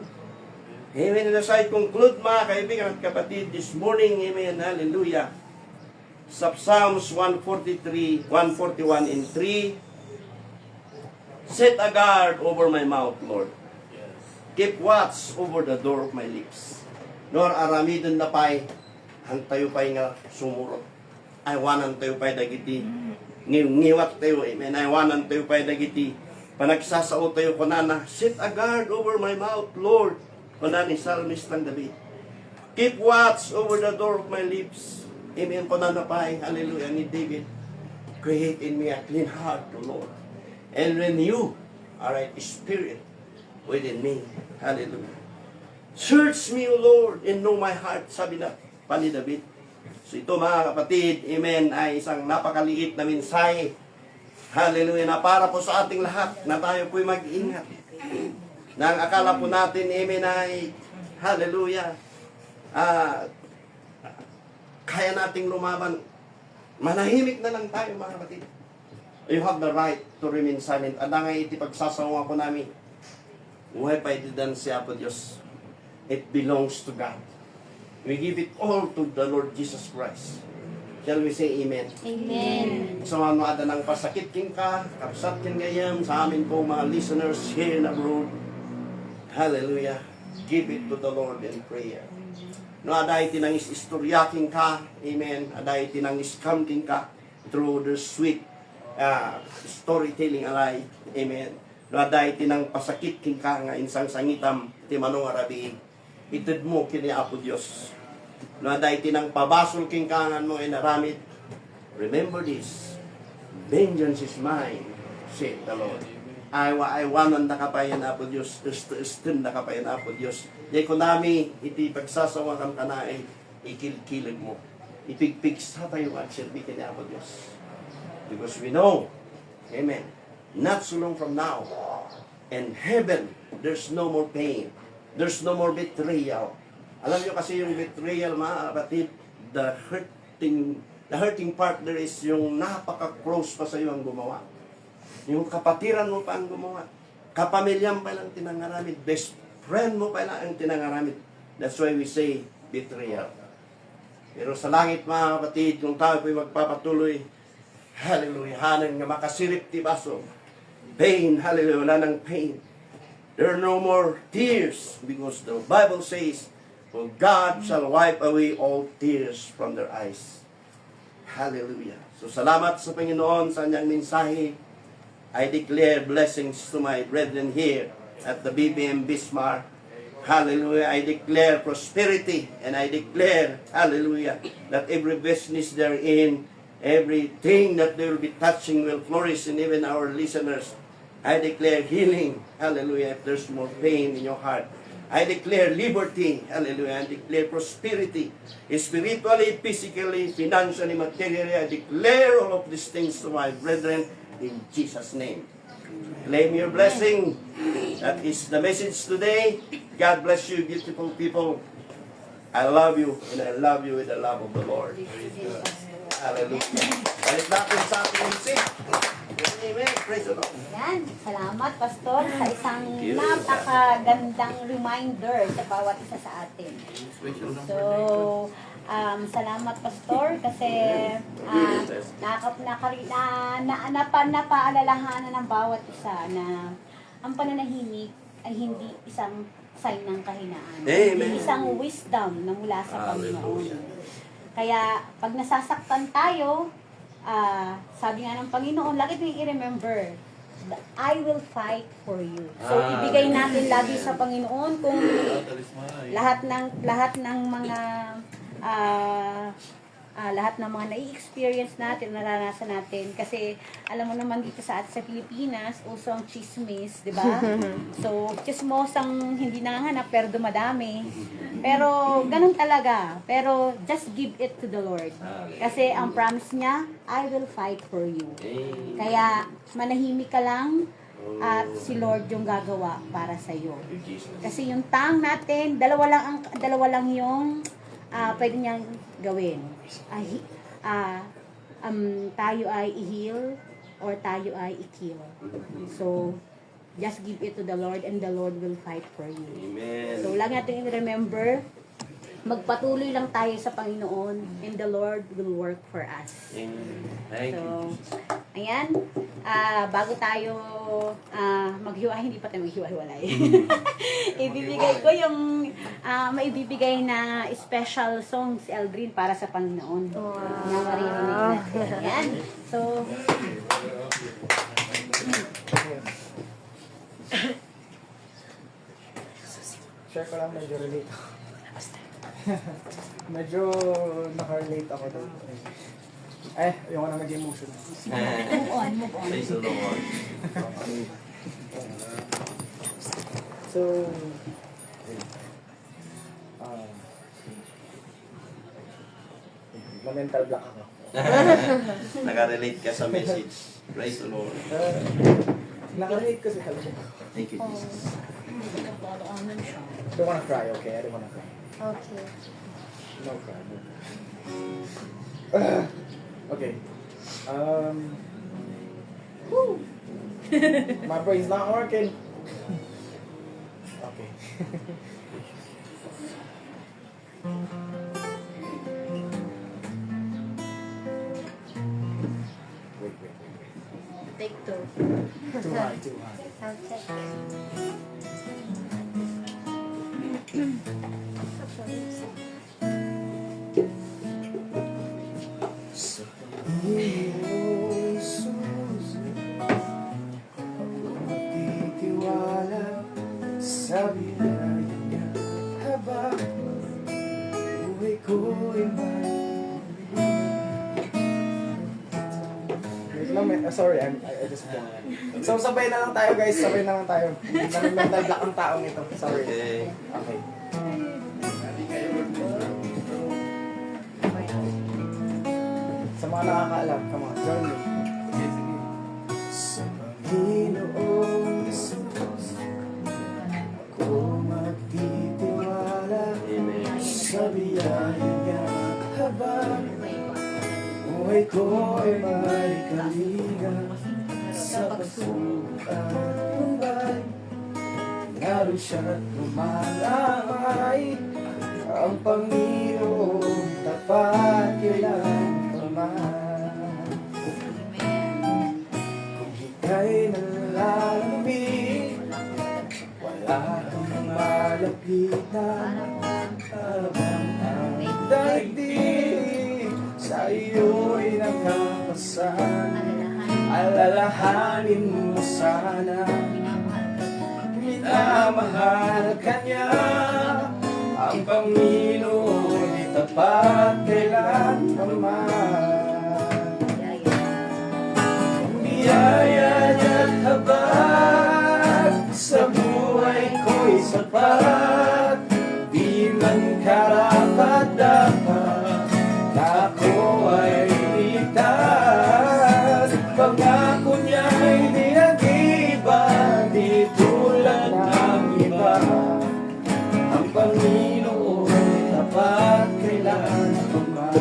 Amen. And as I conclude mga kaibigan at kapatid this morning, amen. Hallelujah. sa Psalms 143, 141 and 3, set a guard over my mouth, Lord. Keep watch over the door of my lips. Nor aramidon na pa'y, ang tayo pa'y nga sumurot. I wanan tayo pa'y dagiti. Ngiwat tayo, amen. I wanan tayo pa'y dagiti. Panagsasao tayo ko na, set a guard over my mouth, Lord. Kunani Psalmist ng David. Keep watch over the door of my lips. Amen. Kunana pa'y, hallelujah, ni David. Create in me a clean heart, O Lord. And renew a right spirit within me. Hallelujah. Search me, O Lord, and know my heart, sabi na pa ni David. So ito mga kapatid, amen, ay isang napakaliit na mensahe. Hallelujah, na para po sa ating lahat, na tayo po'y mag-ingat. Na ang akala po natin, amen, ay, hallelujah, kaya nating lumaban. Manahimik na lang tayo mga kapatid. You have the right to remain silent. Adangay iti pagsasawa ko namin. Uhay pa itidan siya po Diyos. It belongs to God. We give it all to the Lord Jesus Christ. Shall we say amen? Amen. Sa mga ng pasakit king ka, kapsat king gayam, sa amin po mga listeners here and abroad. Hallelujah. Give it to the Lord in prayer. No, aday tinangis istoryaking ka, amen. Aday tinangis kamking ka through the sweet storytelling alay, amen. No, aday tinang pasakit king ka nga insang sangitam, ti manong arabi, itid mo kini Apo Dios. No, aday tinang pabasol king kangan mo inaramid. Remember this, vengeance is mine, said the Lord. I wanan na kapayan Apo Dios, istin na kapayan Apo Dios. Di ko nami, iti pagsasawakan ka na ay ikilkilig mo. Ipigpig sa tayo at sirbikin ni Apo Dios. Because we know, amen, not so long from now, in heaven, there's no more pain. There's no more betrayal. Alam nyo kasi yung betrayal, mga kapatid, the hurting part there is yung napaka-close pa sa iyo ang gumawa. Yung kapatiran mo pa ang gumawa. Kapamilyang pa lang tinangaramid. Best friend mo pa lang ang tinangaramid. That's why we say betrayal. Pero sa langit, mga kapatid, kung tayo po'y magpapatuloy, hallelujah, hanan nga makasirip ti baso. Pain, hallelujah, wala ng pain. There are no more tears because the Bible says, for God shall wipe away all tears from their eyes. Hallelujah. So salamat sa Panginoon sa kanyang mensahe. I declare blessings to my brethren here at the BBM Bismarck. Hallelujah. I declare prosperity and I declare, hallelujah, that every business they're in, everything that they will be touching will flourish, and even our listeners. I declare healing, hallelujah, if there's more pain in your heart. I declare liberty, hallelujah, I declare prosperity, spiritually, physically, financially, materially. I declare all of these things to my brethren in Jesus' name. Claim your blessing. That is the message today. God bless you, beautiful people. I love you, and I love you with the love of the Lord. Hallelujah. Balik natin sa ating music. Amen. Praise the Lord. Yan. Salamat, Pastor, sa isang you. napakagandang reminder sa bawat isa sa atin. So, salamat, Pastor, kasi napaalalahanan ng bawat isa na ang pananahimik ay hindi isang sign ng kahinaan. Amen. Hindi isang wisdom na mula sa Panginoon. Kaya, pag nasasaktan tayo, sabi nga ng Panginoon, lagi tayong i-remember, I will fight for you. So, ibigay natin lagi sa Panginoon kung lahat ng mga nai-experience natin, naranasan natin. Kasi, alam mo naman dito sa Pilipinas, uso ang chismis, di ba? So, chismosang hindi nanganganap, pero dumadami. Pero, ganun talaga. Pero, just give it to the Lord. Kasi, ang promise niya, I will fight for you. Kaya, manahimik ka lang, at si Lord yung gagawa para sa iyo. Kasi yung tang natin, dalawa lang yung pwede niyang gawin. Tayo ay i-heal or tayo ay i-kill. So, just give it to the Lord and the Lord will fight for you. Amen. So, lang natin i-remember, magpatuloy lang tayo sa Panginoon and the Lord will work for us. Amen. Thank you. So, ayan. Bago tayo maghiwalay, hindi pa tayo maghiwalay. Ibibigay ko yung maibibigay na special song si Eldrin para sa Panginoon. Na maririnig natin. Ayan. So, Share ko lang, medyo relate ako. Medyo nakarelate ako doon. Yung ano nag-emotion. move on, move on. Praise the Lord. So, uh, na-mental block ako. Nakarelate ka sa message. Praise the Lord. Nakarelate kasi talaga. Thank you, Jesus. I don't wanna cry, okay? I don't wanna cry. Okay. No cry, no cry. Okay. My brain's not working. Okay. Wait. Take two. Too high, too high. Okay. Sa Panginoon susi, ako magtitiwala sa biyaya niya habang buhay ko'y may. Wait lang, sorry, I just So sabay na lang tayo guys, sabay na lang tayo. Nag-mental block ang taong ito, sorry. Okay. Okay. Sa mga nakakaalam, come on, join me. Sa Panginoong Jesus, ako magtitiwala Amen. sa biyaya niya habang buhay ko ay may kalinga sa pagsubok at tumbay. Naroon siya't lumalamay ang Panginoon tapat kailan paman. Kung ika'y nalalamig, wala kang malapitan. Habang ang daigdig sa iyo'y nagkapasan, alalahanin mo sana, minamahal ka niya. Ang Panginoon ay tapat kailan paman. Ang biyaya niya't habag sa buhay ko'y sapat. Di man karapat-dapat na ako ay ligtas. Pangako niya'y di nag-iba, di tulad ng iba. Ang Panginoon ay tapat kailan paman.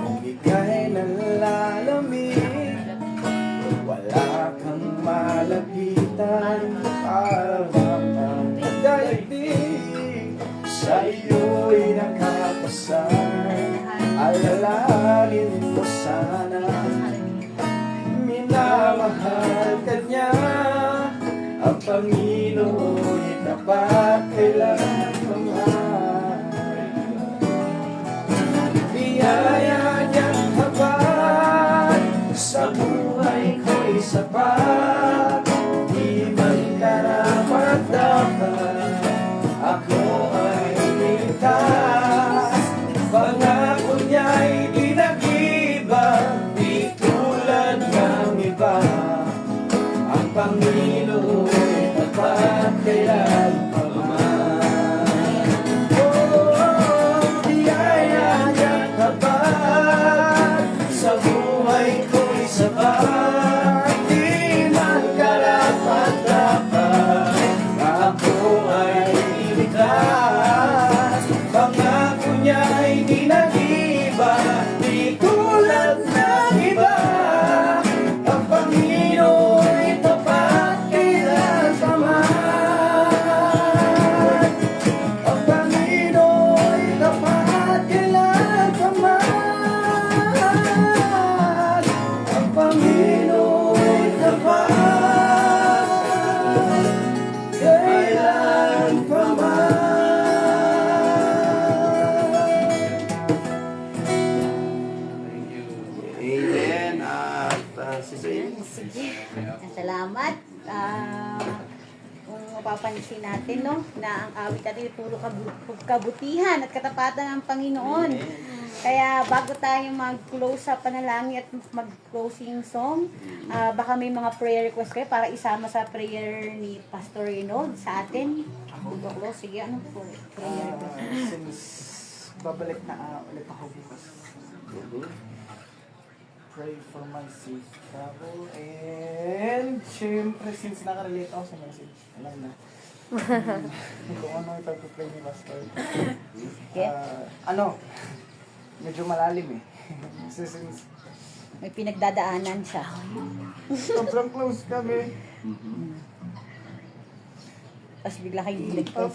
Kung ika'y nalalamig, wala kang malapitan. Para bang ang daigdig sa iyo'y nakapasan, alalahanin mo sana, minamahal ka niya. Ang Panginoon ay tapat kailan paman. Biyaya niyang habag sa buhay ko'y sapat. Di man karapat-dapat ako ay ligtas. Pangako niya'y di nag-iba, di tulad ng iba. Ang Panginoon ay tapat kailan paman. Oh, biyaya niyang habag sa buhay ko'y sapat. Di man karapat-dapat ako ay ligtas. Pangako niya'y di nag-iba, di tulad ng iba. Ang Panginoon ay tapat Salamat. Kung mapapansin natin, no, na ang awit natin ay puro kabutihan at katapatan ng Panginoon. Kaya bago tayo mag-close sa panalangin at mag-closing song, baka may mga prayer request kayo para isama sa prayer ni Pastor Reynold sa atin. Close, sige, ano po? Prayer request. Since babalik na ulit ako bukas. Pray for my safe travel. And syempre, since nakarelate ako sa message, alam na. Kung ano ipag-pray ni Pastor. Medyo malalim eh. Kasi since May pinagdadaanan siya. sobrang close kami. Tapos bigla kayo nilagpas.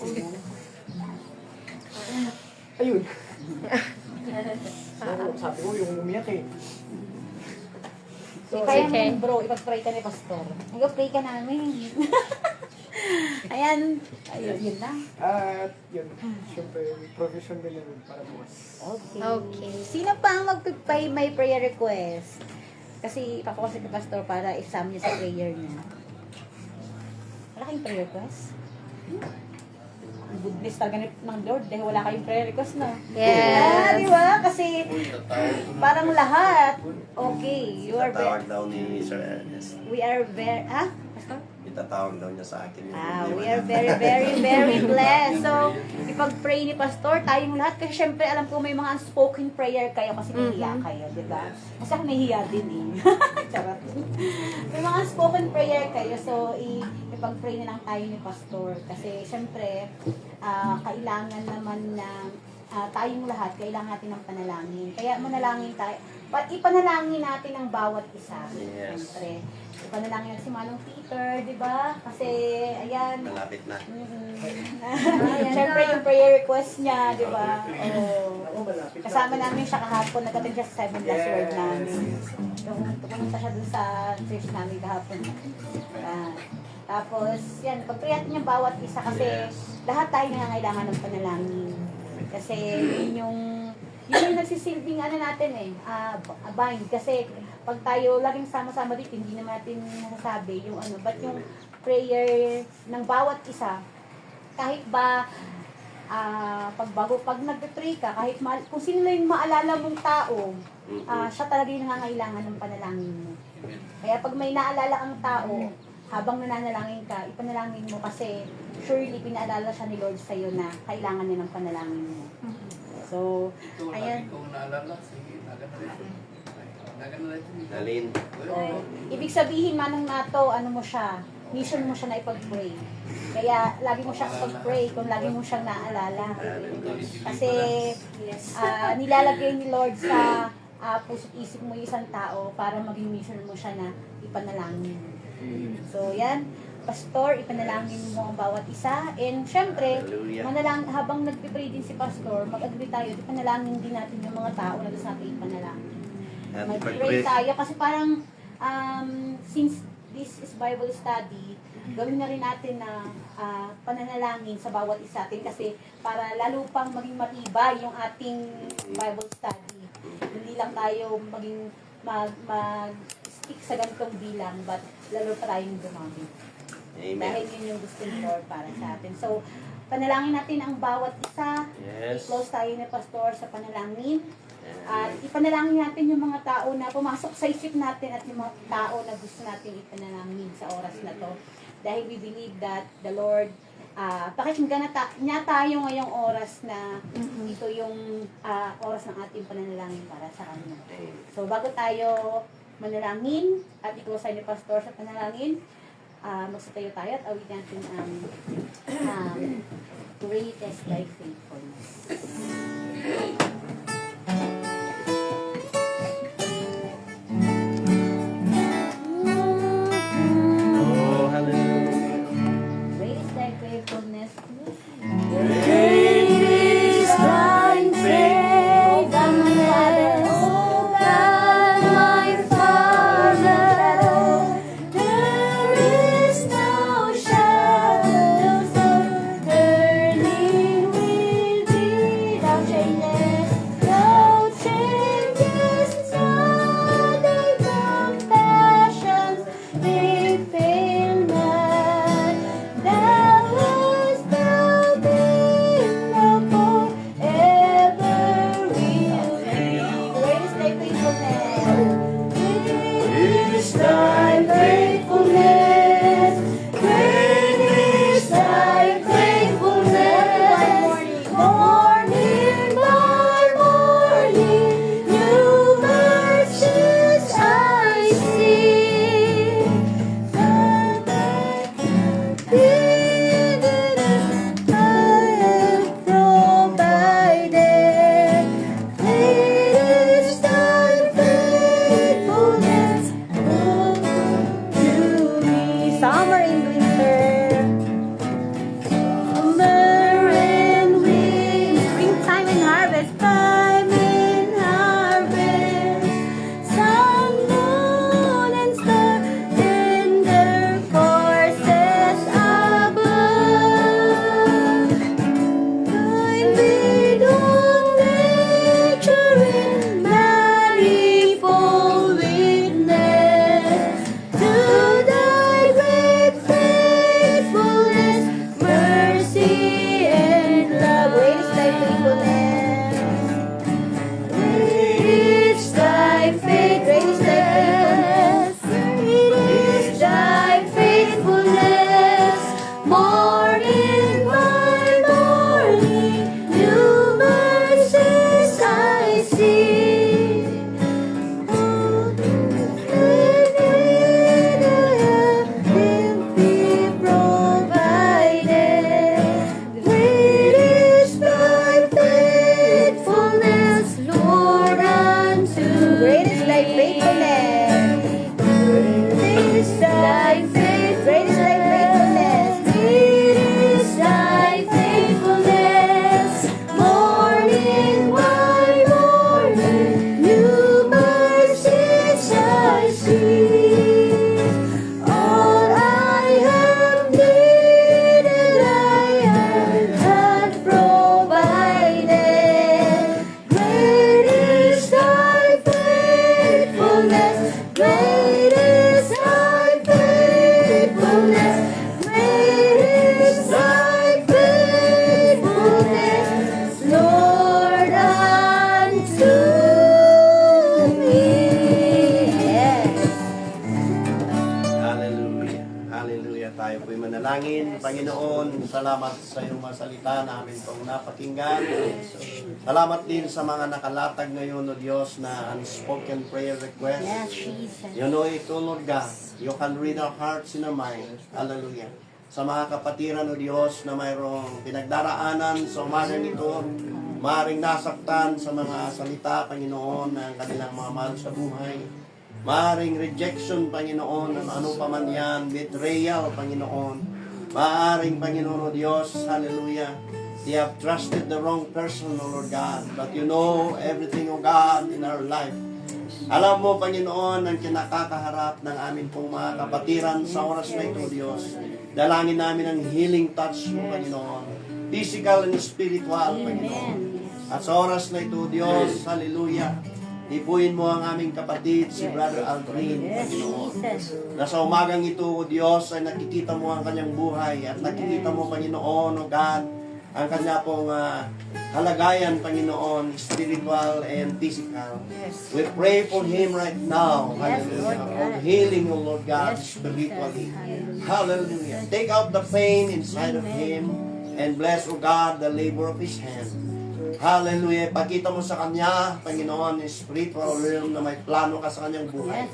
Ayun. So, sabi ko, yung umiyak eh. So, Kaya mo, bro, ipag-pray ka ni Pastor. Mag-pray ka namin. Ayan. Ayun, yun lang. at yun, syempre, provision din yun para bukas. Okay. Okay. Sino pa ang magpipay may prayer request? Kasi ipakuha ni Pastor para exam niya sa prayer niya. Wala kayong prayer request? Ang goodness talaga ng Lord dahil wala kayong prayer request na. Yes. Di ba? Kasi parang lahat. Okay, you are Itatawag very, daw ni Sir Ernest. we are very, Pastor? Itatawag daw niya sa akin. yung We problema are niya. very, very, very blessed. So, ipag-pray ni Pastor, tayong lahat. Kasi syempre, alam ko may mga unspoken prayer kayo kasi nahiya kayo, di ba? Kasi ako nahiya din eh. Charot. May mga unspoken prayer kayo. So, ipag-pray na lang tayo ni Pastor. Kasi syempre, kailangan naman na tayong lahat, kailangan natin ng panalangin. Kaya manalangin tayo. Ipanalangin natin ang bawat isa. Yes. Siyempre. Ipanalangin natin si Manong Peter, di ba? Kasi, ayan. Malapit na. Siyempre yung prayer request niya, di ba? Kasama namin siya kahapon. Nag-attend siya sa 7 last word namin. Pumunta siya dun sa church namin kahapon. Tapos, yan, pag-pray natin yung bawat isa kasi lahat tayo nangangailangan ng panalangin. Kasi yun yung nagsisilbing natin bind. Kasi pag tayo laging sama-sama dito, hindi naman natin nasasabi yung but yung prayer ng bawat isa, kahit ba pag nag-pray ka, kahit kung sino lang yung maalala mong tao, siya talaga yung nangangailangan ng panalangin mo. Kaya pag may naalala kang tao, habang nananalangin ka, ipanalangin mo kasi surely pinaalala siya ni Lord sa'yo na kailangan niya ng panalangin mo. So, Ito lagi ayan. kong naalala. Sige, nagan na rin. Nagan na rin. Dalin. So, ibig sabihin, manong nato, mo siya, mission mo siya na ipag-pray. Kaya, lagi mo siyang pag-pray kung lagi mo siyang naalala. Kasi, nilalagay ni Lord sa puso't isip mo yung isang tao para maging mission mo siya na ipanalangin. So, yan. Pastor, ipanalangin mo ang bawat isa. And, syempre, Hallelujah. habang nagpipray din si Pastor, mag-agree tayo, ipanalangin din natin yung mga tao na gusto natin ipanalangin. At Mag-pray tayo kasi parang since this is Bible study, gawin na rin natin na pananalangin sa bawat isa atin kasi para lalo pang maging matibay yung ating Bible study. Hindi lang tayo maging mag-stick sa ganitong bilang but lalo pa tayong dumami. Amen. Dahil yun yung gusto ni Lord para sa atin. So, panalangin natin ang bawat isa. Yes. Close tayo ni Pastor sa panalangin. At ipanalangin natin yung mga tao na pumasok sa isip natin at yung mga tao na gusto natin ipanalangin sa oras na to. Dahil we believe that the Lord, pakikinggan niya tayo ngayong oras na ito yung oras ng ating pananalangin para sa Kanya. So bago tayo manalangin at i-close tayo ni Pastor sa panalangin, magsatayo tayo at awit natin ang Great is Thy Faithfulness. Oh, hallelujah. Great is Thy Faithfulness. Great is thy faithfulness, O God, my Father. There is no shadow of turning with thee, thou changest fail not. Thou hast not been forever will be. Great is thy faithfulness. Great is thy faithfulness. Great is thy faithfulness. Morning by morning, new mercies I see. I have provided. Great is thy faithfulness to me. Summer and winter, summer and winter, Springtime and harvest. time and harvest, sun, moon, and star, and their courses above. Join with all nature in manifold witness to thy great faithfulness, mercy, and love. Great is thy faithfulness. Great is thy faithfulness. Great is thy faithfulness. Morning by morning, new mercies I see. Oh, and be provided. Great is thy faithfulness, Lord, unto Great is thy me. faithfulness. Great is thy Great is thy faithfulness. Great is thy faithfulness. Morning by morning, new mercies I see. All I have needed, had provided. Great is thy faithfulness. Great is thy faithfulness. Great is thy faithfulness, Lord, unto me. Yes. Hallelujah. Hallelujah. Tayo po'y manalangin. Panginoon, salamat sa iyong mga salita namin pong napakinggan. Salamat din sa mga nakalatag ngayon, O Diyos, na unspoken prayer request. Yes, Jesus. You know it, O Lord God. You can read our hearts and our minds. Hallelujah. Sa mga kapatiran, O Diyos, na mayroong pinagdaraanan sa umaga nito, maaaring nasaktan sa mga salita, Panginoon, ng kanilang mga mahal sa buhay. Maaaring rejection, Panginoon, ng ano pa man yan, betrayal, Panginoon. Maaaring, Panginoon, O Diyos, hallelujah, they have trusted the wrong person, O Lord God. But you know everything, O God, in our life. Alam mo, Panginoon, ang kinakakaharap ng amin pong mga kapatiran sa oras na ito, Diyos. Dalangin namin ang healing touch mo, Panginoon. Physical and spiritual, Panginoon. At sa oras na ito, Diyos, hallelujah, ipuin mo ang aming kapatid, si Brother Aldrin, Panginoon. Na sa umagang ito, O Diyos, ay nakikita mo ang kanyang buhay at nakikita mo, Panginoon, O God, ang kanya pong kalagayan, Panginoon, spiritual and physical. We pray for him right now. Hallelujah. For healing, O Lord God, spiritually. Hallelujah. Take out the pain inside of him and bless, O God, the labor of his hand. Hallelujah. Ipakita mo sa kanya, Panginoon, yung spiritual realm na may plano ka sa kanyang buhay.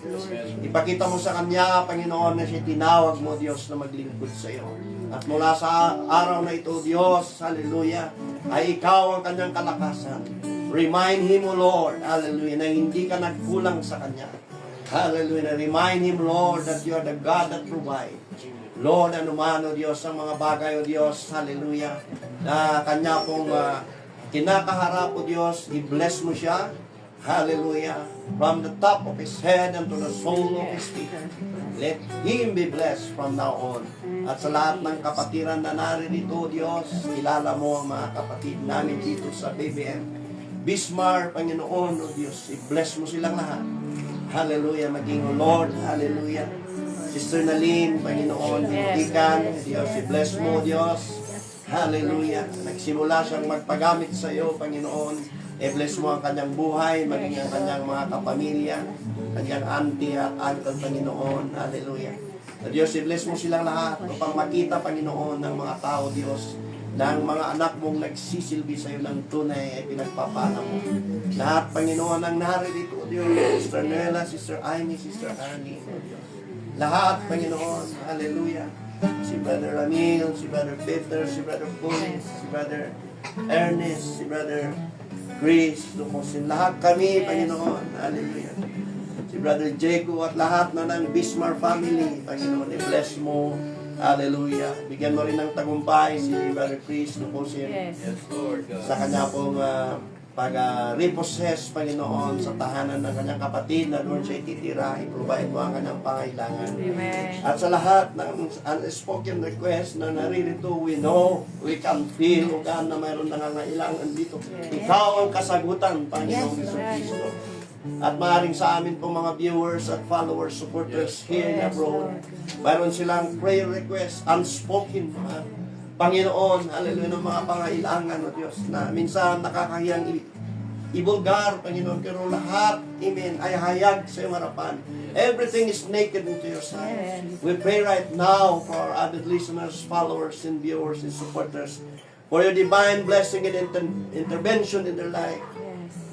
Ipakita mo sa kanya, Panginoon, na siya tinawag mo, Diyos, na maglingkod sa iyo. At mula sa araw na ito, Diyos, hallelujah, ay ikaw ang kanyang kalakasan. Remind him, O Lord, hallelujah, na hindi ka nagkulang sa kanya. Hallelujah. Remind him, Lord, that you are the God that provides. Lord, anuman, O Diyos, ang mga bagay, O Diyos, hallelujah, na kanya pong kinakaharap, O Diyos, i-bless mo siya. Hallelujah. From the top of his head and to the sole of his feet. Let him be blessed from now on. At sa lahat ng kapatiran na naririto, Diyos, kilala mo ang mga kapatid namin dito sa BBM. Bismarck, Panginoon, O Diyos, i-bless mo silang lahat. Hallelujah. Maging, O Lord, hallelujah, Sister Naline, Panginoon, Ikan, Diyos, i-bless mo, Diyos. Hallelujah. Nagsimula siyang magpagamit sa iyo, Panginoon. I-bless mo ang kanyang buhay, maging ang kanyang mga kapamilya, kanyang auntie at uncle, Panginoon. Hallelujah. Diyos, i-bless mo silang lahat upang makita, Panginoon, ng mga tao, Diyos, na ang mga anak mong nagsisilbi sa iyo ng tunay ay pinagpapala mo. Lahat, Panginoon, ang naririto, Diyos, Sister Nella, Sister Amy, Sister Annie, Diyos. Lahat, Panginoon, hallelujah. Si Brother Ramil, si Brother Peter, si Brother Paul, si Brother Ernest, si Brother Chris, Lumosin, lahat kami, Panginoon, hallelujah. Si Brother Jago at lahat na ng Bismarck family, Panginoon, i-bless mo, hallelujah. Bigyan mo rin ng tagumpay si Brother Chris, Lumosin, Yes. Yes, Lord God. sa kanya pong pag-repossess, Panginoon, sa tahanan ng kanyang kapatid na doon siya ititira, i-provide mo ang kanyang pangailangan. Amen. At sa lahat ng unspoken request na naririto, we know, we can feel, O God, na mayroon nangangailangan dito. Ikaw ang kasagutan, Panginoon Hesus Kristo. At maaaring sa amin po mga viewers at followers, supporters here and abroad, mayroon silang prayer request, unspoken, Panginoon, hallelujah, ng mga pangailangan, O Diyos, na minsan nakakahiyang ibulgar, Panginoon, pero lahat, amen, ay hayag sa iyong harapan. Everything is naked into your sight. We pray right now for our avid listeners, followers, and viewers, and supporters, for your divine blessing and intervention in their life.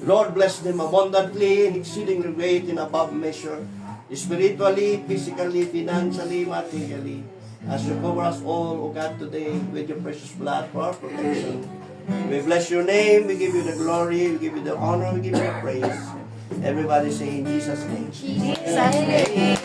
Lord, bless them abundantly and exceedingly great in above measure, spiritually, physically, financially, materially. As you cover us all, O God, today with your precious blood for our protection. We bless your name, we give you the glory, we give you the honor, we give you the praise. Everybody say in Jesus' name. Jesus' name.